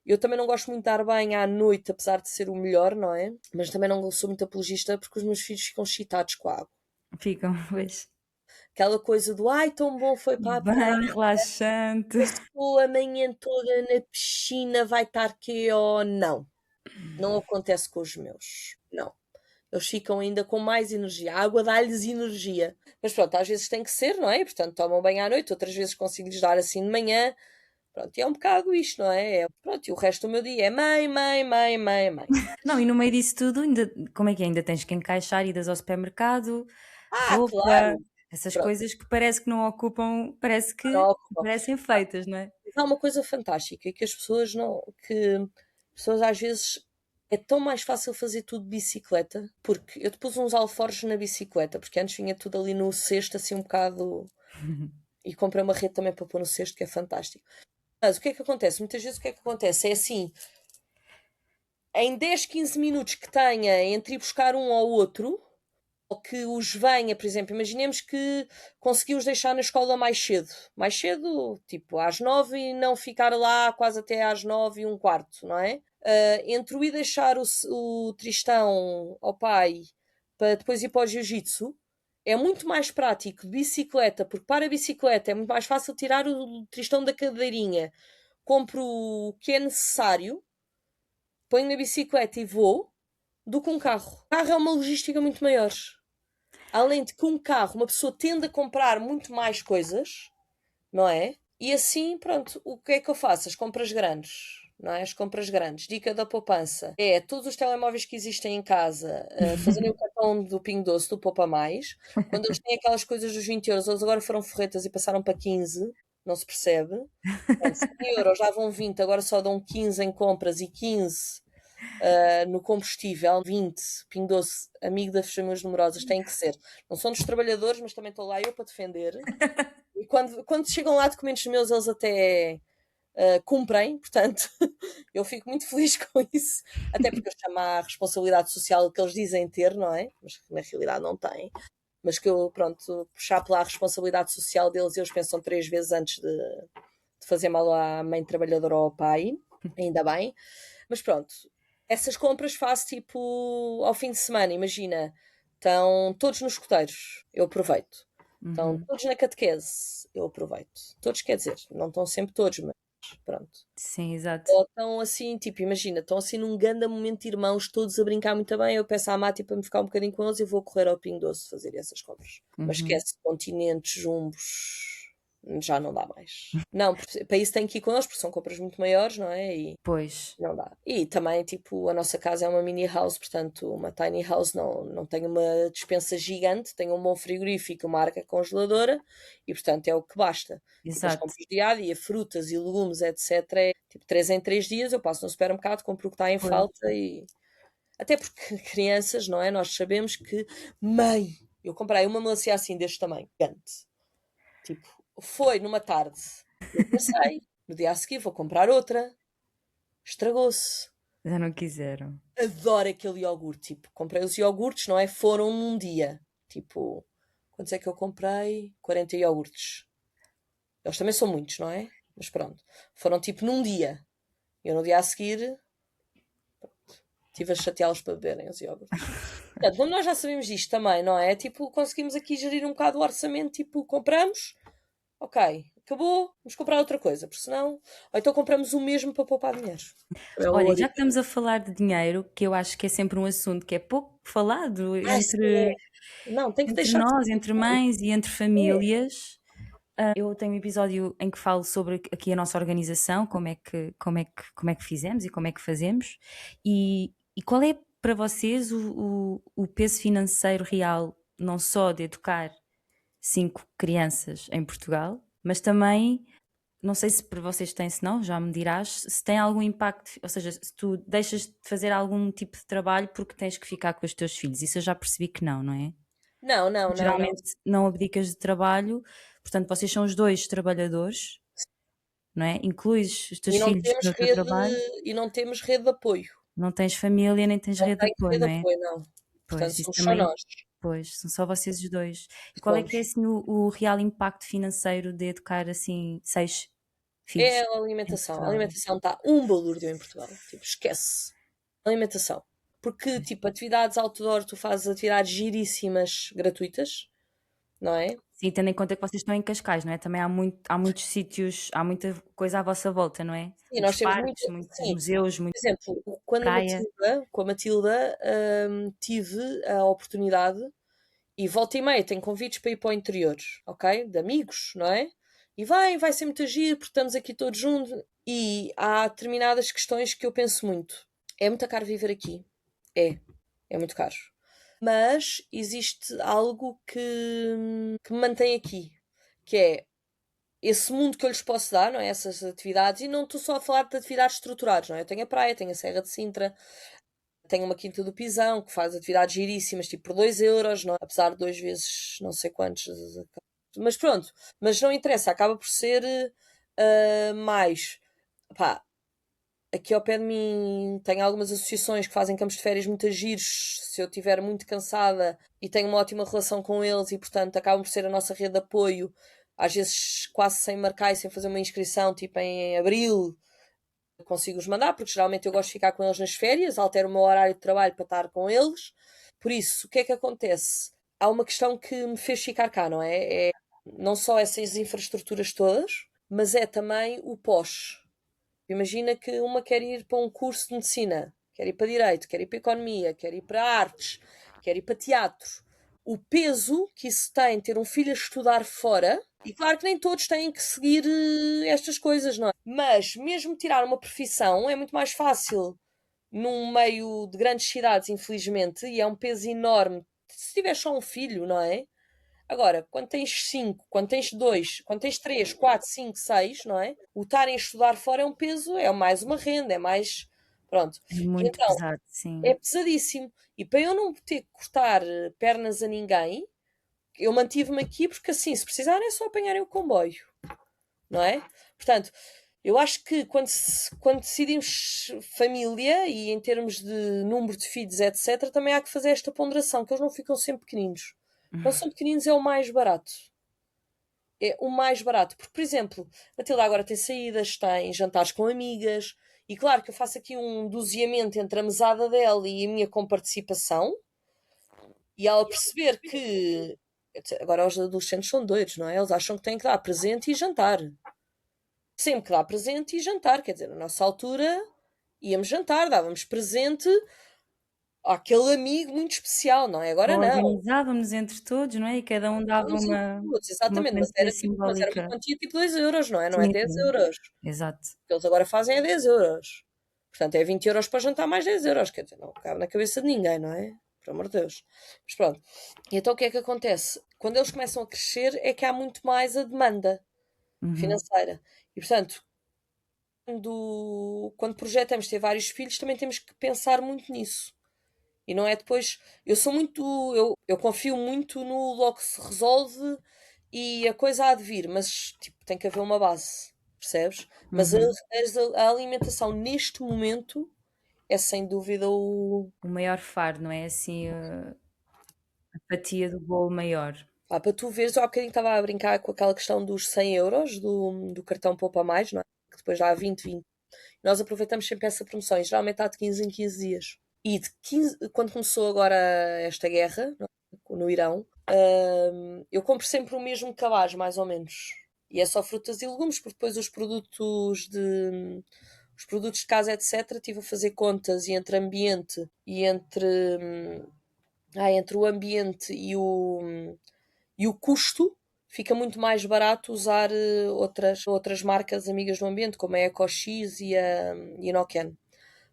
Speaker 3: Eu também não gosto muito de dar banho à noite, apesar de ser o melhor, não é? Mas também não sou muito apologista porque os meus filhos ficam excitados com a água.
Speaker 1: Ficam, pois.
Speaker 3: Aquela coisa do ai, tão bom foi para a praia.
Speaker 1: Bem relaxante.
Speaker 3: Passou a manhã toda na piscina, vai estar que ou não. Não acontece com os meus. Não. Eles ficam ainda com mais energia. A água dá-lhes energia. Mas pronto, às vezes tem que ser, não é? Portanto, tomam banho à noite, outras vezes consigo-lhes dar assim de manhã. Pronto, e é um bocado isto, não é? Pronto, e o resto do meu dia é mãe, mãe, mãe, mãe, mãe.
Speaker 1: Não, e no meio disso tudo, ainda, como é que é? Ainda tens que encaixar idas ao supermercado, roupa,
Speaker 3: Claro.
Speaker 1: essas
Speaker 3: Pronto,
Speaker 1: coisas que parece que não ocupam, parece que
Speaker 3: não ocupam.
Speaker 1: parecem feitas, não é?
Speaker 3: Mas há uma coisa fantástica que as pessoas não. Que as pessoas às vezes. É tão mais fácil fazer tudo de bicicleta, porque eu te pus uns alforjes na bicicleta, porque antes vinha tudo ali no cesto, assim um bocado. E comprei uma rede também para pôr no cesto, que é fantástico. Mas o que é que acontece? Muitas vezes o que é que acontece? É assim, em 10, 15 minutos que tenha entre ir buscar um ao outro, ou que os venha, por exemplo, imaginemos que conseguimos deixar na escola mais cedo, tipo às 9 e não ficar lá quase até às 9 e um quarto, não é? Entre o ir deixar o Tristão ao pai para depois ir para o jiu-jitsu, é muito mais prático de bicicleta, porque para a bicicleta é muito mais fácil tirar o Tristão da cadeirinha, compro o que é necessário, ponho na bicicleta e vou, do que um carro. O carro é uma logística muito maior. Além de que um carro, uma pessoa tende a comprar muito mais coisas, não é? E assim, pronto, o que é que eu faço? As compras grandes, não é? As compras grandes. Dica da poupança. É todos os telemóveis que existem em casa, fazerem o cartão do Pingo Doce do Poupa Mais. Quando eles têm aquelas coisas dos 20 euros, eles agora foram forretas e passaram para 15, não se percebe. Portanto, 100 euros já vão 20, agora só dão 15 em compras e 15 no combustível. 20, Pingo Doce, amigo das famílias numerosas, tem que ser. Não são dos trabalhadores, mas também estou lá eu para defender. E quando chegam lá documentos meus, eles até cumprem, portanto, eu fico muito feliz com isso, até porque eu chamo à responsabilidade social que eles dizem ter, não é? Mas que na realidade não têm. Mas que eu, pronto, puxar pela responsabilidade social deles, eles pensam 3 vezes antes de fazer mal à mãe trabalhadora ou ao pai, ainda bem. Mas pronto, essas compras faço tipo ao fim de semana, imagina, estão todos nos escuteiros, eu aproveito. Estão todos na catequese, eu aproveito. Todos, quer dizer, não estão sempre todos, mas pronto.
Speaker 1: Sim, exato.
Speaker 3: Ou estão assim, tipo, imagina, estão assim num grande momento de irmãos, todos a brincar muito bem. Eu peço à Mati para me ficar um bocadinho com eles e vou correr ao Pingo Doce fazer essas compras. Mas esquece, continentes, jumbos, já não dá mais. Não, para isso tenho que ir com eles, porque são compras muito maiores, não é? E
Speaker 1: Pois,
Speaker 3: não dá. E também, tipo, a nossa casa é uma mini house, portanto, uma tiny house não tem uma despensa gigante, tem um bom frigorífico, uma arca congeladora e, portanto, é o que basta. Tipo, as
Speaker 1: exato.
Speaker 3: compras dia a dia, frutas e legumes, etc. É tipo 3 em 3 dias. Eu passo no supermercado, compro o que está em
Speaker 1: Pois.
Speaker 3: falta e. Até porque crianças, não é? Nós sabemos que. Mãe! Eu comprei uma melancia assim deste tamanho, gigante. Tipo, foi numa tarde, eu pensei, no dia a seguir vou comprar outra, estragou-se.
Speaker 1: Já não quiseram.
Speaker 3: Adoro aquele iogurte, tipo, comprei os iogurtes, não é? Foram num dia, tipo, quantos é que eu comprei? 40 iogurtes. Eles também são muitos, não é? Mas pronto, foram tipo num dia. Eu no dia a seguir estive a chateá-los para beberem os iogurtes. Portanto, como nós já sabemos disto também, não é? Tipo, conseguimos aqui gerir um bocado o orçamento, tipo, compramos, ok, acabou, vamos comprar outra coisa, porque senão. Ou então compramos o mesmo para poupar dinheiro. É
Speaker 1: Olha,
Speaker 3: o
Speaker 1: já que estamos a falar de dinheiro, que eu acho que é sempre um assunto que é pouco falado
Speaker 3: sim, é.
Speaker 1: entre,
Speaker 3: Não, tem que
Speaker 1: entre
Speaker 3: deixar de
Speaker 1: nós,
Speaker 3: ser.
Speaker 1: entre mães e entre famílias. Eu tenho um episódio em que falo sobre aqui a nossa organização, como é que fizemos e como é que fazemos. E qual é para vocês o peso financeiro real, não só de educar 5 crianças em Portugal, mas também, não sei se para vocês tem, se não, já me dirás, se tem algum impacto, ou seja, se tu deixas de fazer algum tipo de trabalho porque tens que ficar com os teus filhos. Isso eu já percebi que não é?
Speaker 3: Não, não, não, não.
Speaker 1: Geralmente não abdicas de trabalho, portanto vocês são os dois trabalhadores, não é? Incluís os teus
Speaker 3: E não
Speaker 1: filhos
Speaker 3: temos
Speaker 1: no teu
Speaker 3: rede,
Speaker 1: trabalho,
Speaker 3: e não temos rede de apoio.
Speaker 1: não tens família nem tens
Speaker 3: Não
Speaker 1: rede de
Speaker 3: tenho
Speaker 1: apoio,
Speaker 3: rede
Speaker 1: não
Speaker 3: de
Speaker 1: é?
Speaker 3: apoio, não. Portanto,
Speaker 1: Pois, isso
Speaker 3: somos só
Speaker 1: também,
Speaker 3: nós.
Speaker 1: pois, são só vocês os dois. E qual é que é
Speaker 3: Somos.
Speaker 1: assim o real impacto financeiro de educar assim 6 filhos
Speaker 3: É a
Speaker 1: em
Speaker 3: alimentação. A
Speaker 1: Portugal?
Speaker 3: alimentação está um balúrdio em Portugal. Tipo, esquece. Alimentação. Porque, tipo, atividades outdoor, tu fazes atividades giríssimas gratuitas, não é?
Speaker 1: Sim, tendo em conta que vocês estão em Cascais, não é? Também há muitos sítios, há muita coisa à vossa volta, não é?
Speaker 3: E
Speaker 1: Muitos
Speaker 3: nós temos muito.
Speaker 1: parques, muitos
Speaker 3: Sim,
Speaker 1: museus,
Speaker 3: por
Speaker 1: muita
Speaker 3: exemplo, quando
Speaker 1: praia.
Speaker 3: com a Matilda, tive a oportunidade e volta e meia tenho convites para ir para o interior, ok? De amigos, não é? E vai ser muito agir, porque estamos aqui todos juntos. E há determinadas questões que eu penso muito. É muito caro viver aqui. É muito caro. Mas existe algo que me mantém aqui, que é esse mundo que eu lhes posso dar, não é? Essas atividades, e não estou só a falar de atividades estruturadas, não é? Eu tenho a praia, tenho a Serra de Sintra, tenho uma Quinta do Pisão, que faz atividades giríssimas, tipo por 2 euros, não é? Apesar de 2 vezes não sei quantos. Mas pronto, mas não interessa, acaba por ser mais. Pá, aqui ao pé de mim tenho algumas associações que fazem campos de férias muito giros. Se eu estiver muito cansada e tenho uma ótima relação com eles e, portanto, acabam por ser a nossa rede de apoio, às vezes quase sem marcar e sem fazer uma inscrição, tipo em abril, consigo-os mandar, porque geralmente eu gosto de ficar com eles nas férias, altero o meu horário de trabalho para estar com eles. Por isso, o que é que acontece? Há uma questão que me fez ficar cá, não é? É não só essas infraestruturas todas, mas é também o pós. Imagina que uma quer ir para um curso de medicina, quer ir para direito, quer ir para economia, quer ir para artes, quer ir para teatro. O peso que isso tem ter um filho a estudar fora, e claro que nem todos têm que seguir estas coisas, não é? Mas mesmo tirar uma profissão é muito mais fácil num meio de grandes cidades, infelizmente, e é um peso enorme. Se tiver só um filho, não é? Agora, quando tens 5, quando tens 2, quando tens 3, 4, 5, 6, não é? O estarem a estudar fora é um peso, é mais uma renda, é mais. Pronto.
Speaker 1: É muito
Speaker 3: Então,
Speaker 1: pesado, sim.
Speaker 3: é pesadíssimo. E para eu não ter que cortar pernas a ninguém, eu mantive-me aqui porque assim, se precisarem é só apanharem o comboio, não é? Portanto, eu acho que quando decidimos família e em termos de número de filhos, etc., também há que fazer esta ponderação, que eles não ficam sempre pequeninos. Quando são pequeninos é o mais barato. É o mais barato. Porque, por exemplo, a Matilda agora tem saídas, tem jantares com amigas, e claro que eu faço aqui um doseamento entre a mesada dela e a minha comparticipação, e ela perceber que. Agora os adolescentes são doidos, não é? Eles acham que têm que dar presente e jantar. Sempre que dá presente e jantar, quer dizer, na nossa altura íamos jantar, dávamos presente àquele amigo muito especial, não é? Agora
Speaker 1: Ou
Speaker 3: não.
Speaker 1: organizávamos entre todos, não é? E cada um dava
Speaker 3: Uns entre todos,
Speaker 1: uma
Speaker 3: exatamente,
Speaker 1: quantia
Speaker 3: mas era uma
Speaker 1: simbólica.
Speaker 3: quantia tipo 2 euros, não é? Não é
Speaker 1: Sim,
Speaker 3: 10
Speaker 1: sim,
Speaker 3: euros.
Speaker 1: exato.
Speaker 3: O que eles agora fazem é 10 euros. Portanto, é 20 euros para jantar mais 10 euros. Quer dizer, não cabe na cabeça de ninguém, não é? Por amor de Deus. Mas pronto. E então o que é que acontece? Quando eles começam a crescer é que há muito mais a demanda
Speaker 1: Uhum.
Speaker 3: financeira. E portanto, quando projetamos ter vários filhos, também temos que pensar muito nisso. E não é depois. Eu sou muito. Eu confio muito no logo que se resolve e a coisa há de vir, mas tipo, tem que haver uma base, percebes? Mas
Speaker 1: Uhum.
Speaker 3: a alimentação neste momento é sem dúvida o.
Speaker 1: O maior faro, não é assim a fatia do bolo maior.
Speaker 3: Pá, para tu veres, eu há bocadinho estava a brincar com aquela questão dos 100 € do cartão Poupa Mais, não é? Que depois dá 20. Nós aproveitamos sempre essa promoção e geralmente há de 15 em 15 dias. E de 15, quando começou agora esta guerra, não é? No Irão, eu compro sempre o mesmo cabaz, mais ou menos. E é só frutas e legumes, porque depois os produtos de casa, etc., estive a fazer contas e entre ambiente e entre o ambiente e o custo, fica muito mais barato usar outras marcas amigas do ambiente, como a EcoX e a Noken.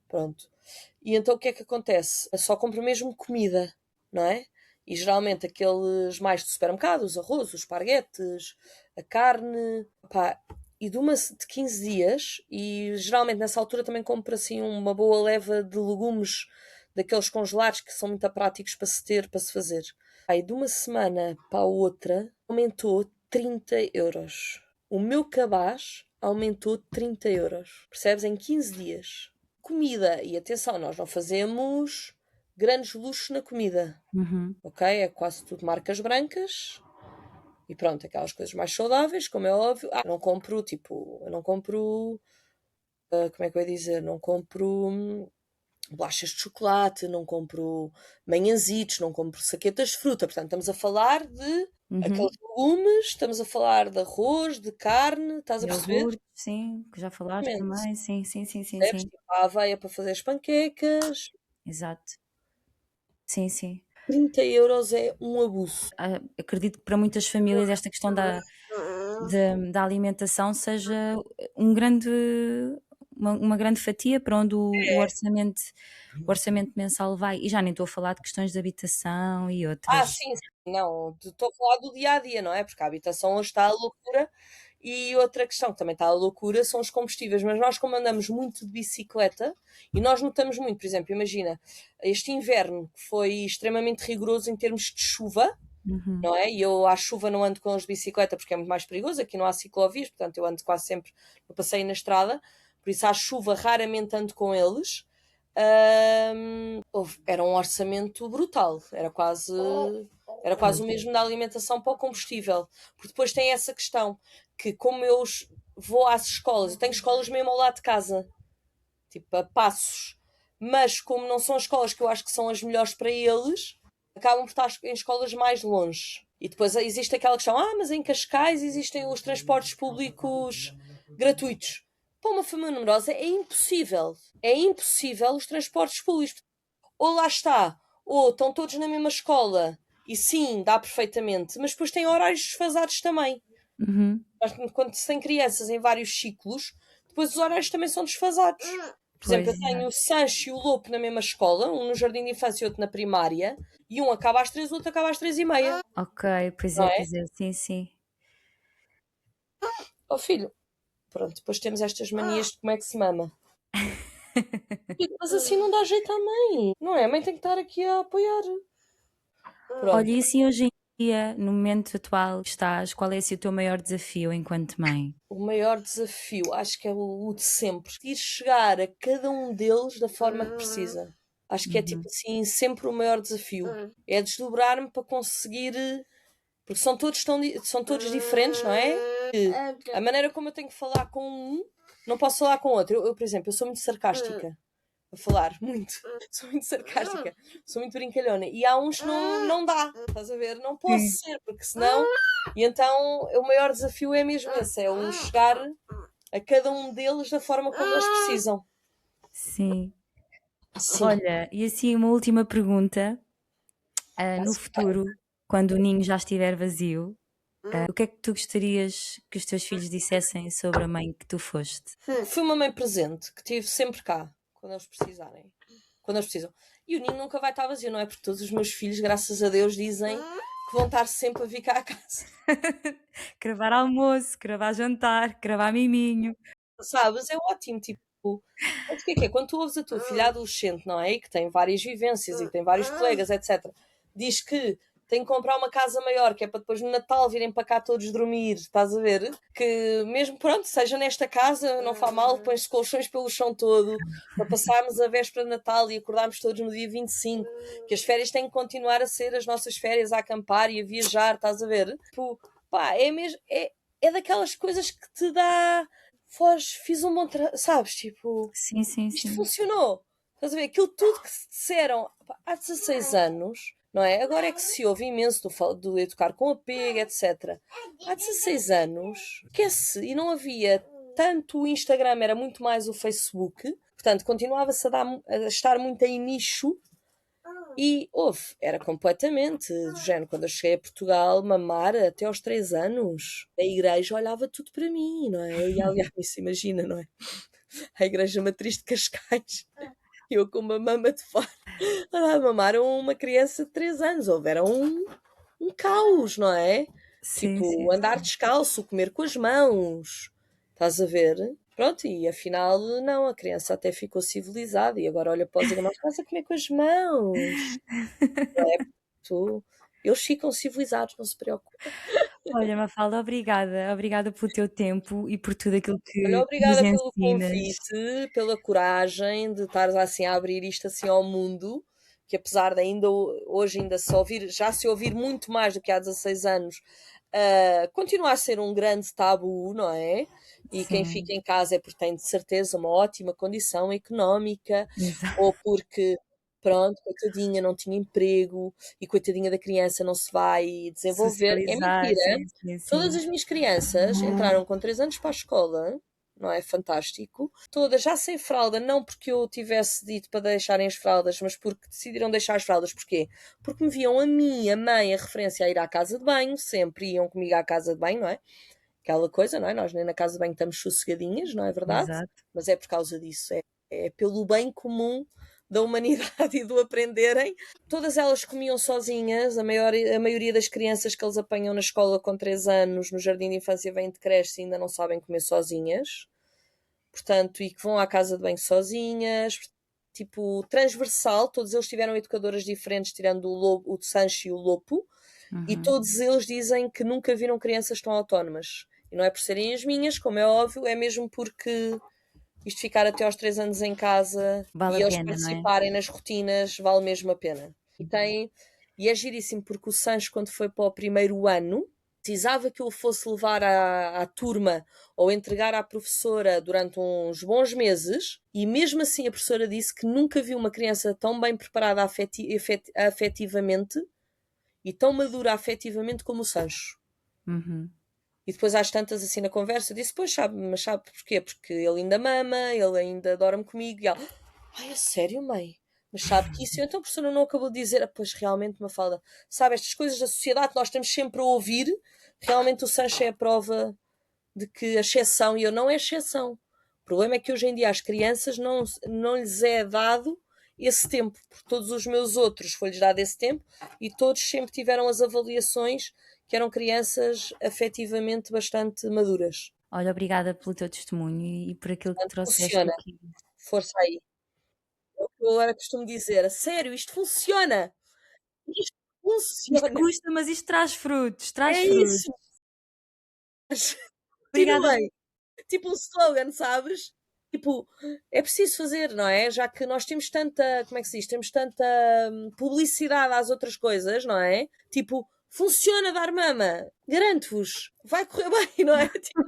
Speaker 3: Pronto. E então o que é que acontece? Eu só compro mesmo comida, não é? E geralmente aqueles mais de supermercado, os arroz, os esparguetes, a carne, pá, e de 15 dias, e geralmente nessa altura também compro assim uma boa leva de legumes daqueles congelados que são muito práticos para se ter, para se fazer. Aí de uma semana para a outra aumentou 30 €. O meu cabaz aumentou 30 €. Percebes? Em 15 dias. Comida. E atenção, nós não fazemos grandes luxos na comida.
Speaker 1: Uhum.
Speaker 3: Ok? É quase tudo marcas brancas. E pronto, aquelas coisas mais saudáveis, como é óbvio. Não compro, tipo, eu não compro. Como é que eu ia dizer? Não compro bolachas de chocolate, não compro manhãzitos, não compro saquetas de fruta. Portanto, estamos a falar de
Speaker 1: Uhum.
Speaker 3: aqueles legumes, estamos a falar de arroz, de carne, estás a perceber?
Speaker 1: Iogurte, sim, que já falaste
Speaker 3: Exatamente.
Speaker 1: também. Sim, sim, sim, sim,
Speaker 3: Percebes?
Speaker 1: sim.
Speaker 3: Tipo, a aveia para fazer as panquecas.
Speaker 1: Exato. Sim, sim.
Speaker 3: 30 € é um abuso.
Speaker 1: Acredito que para muitas famílias esta questão da alimentação seja uma grande fatia para onde o orçamento mensal vai. E já nem estou a falar de questões de habitação e outras.
Speaker 3: Sim, sim. Não, estou a falar do dia a dia, não é? Porque a habitação hoje está à loucura. E outra questão que também está à loucura são os combustíveis. Mas nós, como andamos muito de bicicleta, e nós notamos muito, por exemplo, imagina, este inverno que foi extremamente rigoroso em termos de chuva,
Speaker 1: Uhum.
Speaker 3: não é? E eu à chuva não ando com eles de bicicleta porque é muito mais perigoso, aqui não há ciclovias, portanto eu ando quase sempre no passeio na estrada, por isso à chuva raramente ando com eles. Era um orçamento brutal, era quase o mesmo da alimentação para o combustível, porque depois tem essa questão que como eu vou às escolas, eu tenho escolas mesmo ao lado de casa, tipo a passos, mas como não são escolas que eu acho que são as melhores para eles, acabam por estar em escolas mais longe. E depois existe aquela questão, mas em Cascais existem os transportes públicos gratuitos. Para uma família numerosa é impossível os transportes públicos. Ou lá está, ou estão todos na mesma escola, e sim, dá perfeitamente, mas depois tem horários desfasados também.
Speaker 1: Uhum.
Speaker 3: Quando se tem crianças em vários ciclos, depois os horários também são desfasados. Por exemplo,
Speaker 1: Pois,
Speaker 3: eu tenho
Speaker 1: exato.
Speaker 3: o Sancho e o Lopo na mesma escola, um no jardim de infância e outro na primária, e um acaba às 3, o outro acaba às 3h30,
Speaker 1: Ok,
Speaker 3: não é?
Speaker 1: pois é, sim, sim.
Speaker 3: Filho, pronto, depois temos estas manias de como é que se mama. Filho, mas assim não dá jeito à mãe, não é? A mãe tem que estar aqui a apoiar.
Speaker 1: Olha,
Speaker 3: Pronto,
Speaker 1: e assim hoje em dia, no momento atual que estás, qual é assim, o teu maior desafio enquanto mãe?
Speaker 3: o maior desafio, acho que é o de sempre, ir chegar a cada um deles da forma que precisa. Acho que é tipo
Speaker 1: Uhum.
Speaker 3: assim, sempre o maior desafio. É desdobrar-me para conseguir. Porque são todos diferentes, não é? A maneira como eu tenho que falar com um, não posso falar com outro. Por exemplo, eu sou muito sarcástica a falar, muito. Sou muito sarcástica, sou muito brincalhona. E há uns que não dá, estás a ver? Não posso
Speaker 1: Sim.
Speaker 3: ser, porque senão. E então o maior desafio é mesmo esse: é o chegar a cada um deles da forma como eles precisam.
Speaker 1: Sim.
Speaker 3: Sim,
Speaker 1: Olha, e assim uma última pergunta. No
Speaker 3: está-se bem.
Speaker 1: futuro, quando o ninho já estiver vazio, o que é que tu gostarias que os teus filhos dissessem sobre a mãe que tu foste?
Speaker 3: Fui uma mãe presente, que estive sempre cá, quando eles precisarem. Quando eles precisam. E o ninho nunca vai estar vazio, não é? Porque todos os meus filhos, graças a Deus, dizem que vão estar sempre a vir cá a casa.
Speaker 1: Gravar almoço, gravar jantar, gravar miminho.
Speaker 3: Sabes? É ótimo, tipo. Mas o que é? Quando tu ouves a tua filha adolescente, não é? E que tem várias vivências e que tem vários colegas, etc., diz que tenho que comprar uma casa maior, que é para depois no Natal virem para cá todos dormir, estás a ver? Que mesmo, pronto, seja nesta casa, não faz mal, põe-se colchões pelo chão todo, para passarmos a véspera de Natal e acordarmos todos no dia 25, que as férias têm que continuar a ser as nossas férias, a acampar e a viajar, estás a ver? Tipo, pá, é mesmo, é daquelas coisas que te dá, fiz um bom sabes, tipo,
Speaker 1: Sim, sim,
Speaker 3: isto
Speaker 1: sim.
Speaker 3: funcionou. Estás a ver? Aquilo tudo que se disseram há 16 anos, não é? Agora é que se ouve imenso do educar com apego, etc. Há 16 anos, esquece, e não havia tanto o Instagram, era muito mais o Facebook, portanto, continuava-se a estar muito em nicho. E era completamente do género. Quando eu cheguei a Portugal, mamar até aos 3 anos, a igreja olhava tudo para mim, não é? Eu ia ali à missa, imagina, não é? A igreja matriz de Cascais, eu com uma mama de fora, a mamar uma criança de 3 anos. Era um caos, não é?
Speaker 1: Sim, sim,
Speaker 3: Tipo, andar
Speaker 1: sim.
Speaker 3: descalço, comer com as mãos. Estás a ver? Pronto, e afinal, não, a criança até ficou civilizada e agora olha para os irmãos, estás a comer com as mãos. Tu, eles ficam civilizados, não se preocupe.
Speaker 1: Olha, Mafalda, obrigada. Obrigada pelo teu tempo e por tudo aquilo
Speaker 3: Olha,
Speaker 1: que nos
Speaker 3: obrigada pelo
Speaker 1: ensinas.
Speaker 3: convite, pela coragem de estares assim a abrir isto assim ao mundo, que apesar de ainda hoje ainda já se ouvir muito mais do que há 16 anos, continua a ser um grande tabu, não é? E quem
Speaker 1: Sim,
Speaker 3: fica em casa é porque tem de certeza uma ótima condição económica,
Speaker 1: exato.
Speaker 3: ou porque, pronto, coitadinha, não tinha emprego e coitadinha da criança não se vai desenvolver. É
Speaker 1: Socializar,
Speaker 3: mentira.
Speaker 1: sim, sim,
Speaker 3: Todas
Speaker 1: sim.
Speaker 3: as minhas crianças entraram com 3 anos para a escola, não é? Fantástico. Todas já sem fralda, não porque eu tivesse dito para deixarem as fraldas, mas porque decidiram deixar as fraldas. Porquê? Porque me viam a mim, a mãe, a referência a ir à casa de banho, sempre iam comigo à casa de banho, não é? Aquela coisa, não é? Nós nem na casa de banho estamos sossegadinhas, não é verdade?
Speaker 1: Exato.
Speaker 3: Mas é por causa disso, é pelo bem comum da humanidade e do aprenderem. Todas elas comiam sozinhas, a maioria das crianças que eles apanham na escola com 3 anos, no jardim de infância, vêm de creche e ainda não sabem comer sozinhas, portanto, e que vão à casa de banho sozinhas, tipo, transversal, todos eles tiveram educadoras diferentes, tirando o Sancho e o Lopo, e
Speaker 1: Uhum.
Speaker 3: todos eles dizem que nunca viram crianças tão autónomas. E não é por serem as minhas, como é óbvio, é mesmo porque isto ficar até aos 3 anos em casa
Speaker 1: Vale
Speaker 3: e
Speaker 1: a
Speaker 3: eles
Speaker 1: pena, não é?
Speaker 3: participarem nas rotinas vale mesmo a pena. E é giríssimo porque o Sancho, quando foi para o primeiro ano, precisava que eu fosse levar à turma ou entregar à professora durante uns bons meses, e mesmo assim a professora disse que nunca viu uma criança tão bem preparada afetivamente e tão madura afetivamente como o Sancho.
Speaker 1: Uhum.
Speaker 3: E depois às tantas assim na conversa disse, pois sabe, mas sabe porquê? Porque ele ainda mama, ele ainda dorme comigo e ela, ai, a sério, mãe? Mas sabe que isso? Então a professora não acabou de dizer, pois realmente, Mafalda, sabe, estas coisas da sociedade que nós estamos sempre a ouvir, realmente o Sancho é a prova de que a exceção, e eu não é exceção. O problema é que hoje em dia às crianças não lhes é dado esse tempo, porque todos os meus outros foi-lhes dado esse tempo e todos sempre tiveram as avaliações que eram crianças afetivamente bastante maduras.
Speaker 1: Olha, obrigada pelo teu testemunho e por aquilo que
Speaker 3: Portanto,
Speaker 1: trouxeste
Speaker 3: funciona.
Speaker 1: aqui.
Speaker 3: Força aí. É o que eu agora costumo dizer. A sério, isto funciona. Isto
Speaker 1: Isto
Speaker 3: funciona.
Speaker 1: custa, mas isto traz frutos, traz
Speaker 3: É
Speaker 1: frutos.
Speaker 3: isso.
Speaker 1: Obrigada.
Speaker 3: Continuem. Tipo um slogan, sabes? Tipo, é preciso fazer, não é? Já que nós temos tanta, como é que se diz? Temos tanta publicidade às outras coisas, não é? Tipo, funciona dar mama, garanto-vos, vai correr bem, não é? Tipo,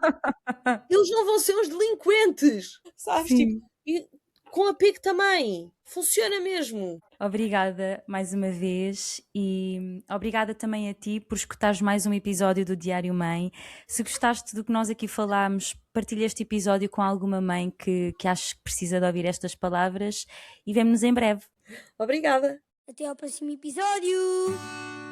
Speaker 3: eles não vão ser uns delinquentes, sabes? Tipo,
Speaker 1: Sim.
Speaker 3: e com apego também, funciona mesmo.
Speaker 1: Obrigada mais uma vez e obrigada também a ti por escutares mais um episódio do Diário Mãe. Se gostaste do que nós aqui falámos, partilha este episódio com alguma mãe que aches que precisa de ouvir estas palavras e vemo-nos em breve.
Speaker 3: Obrigada.
Speaker 2: Até ao próximo episódio!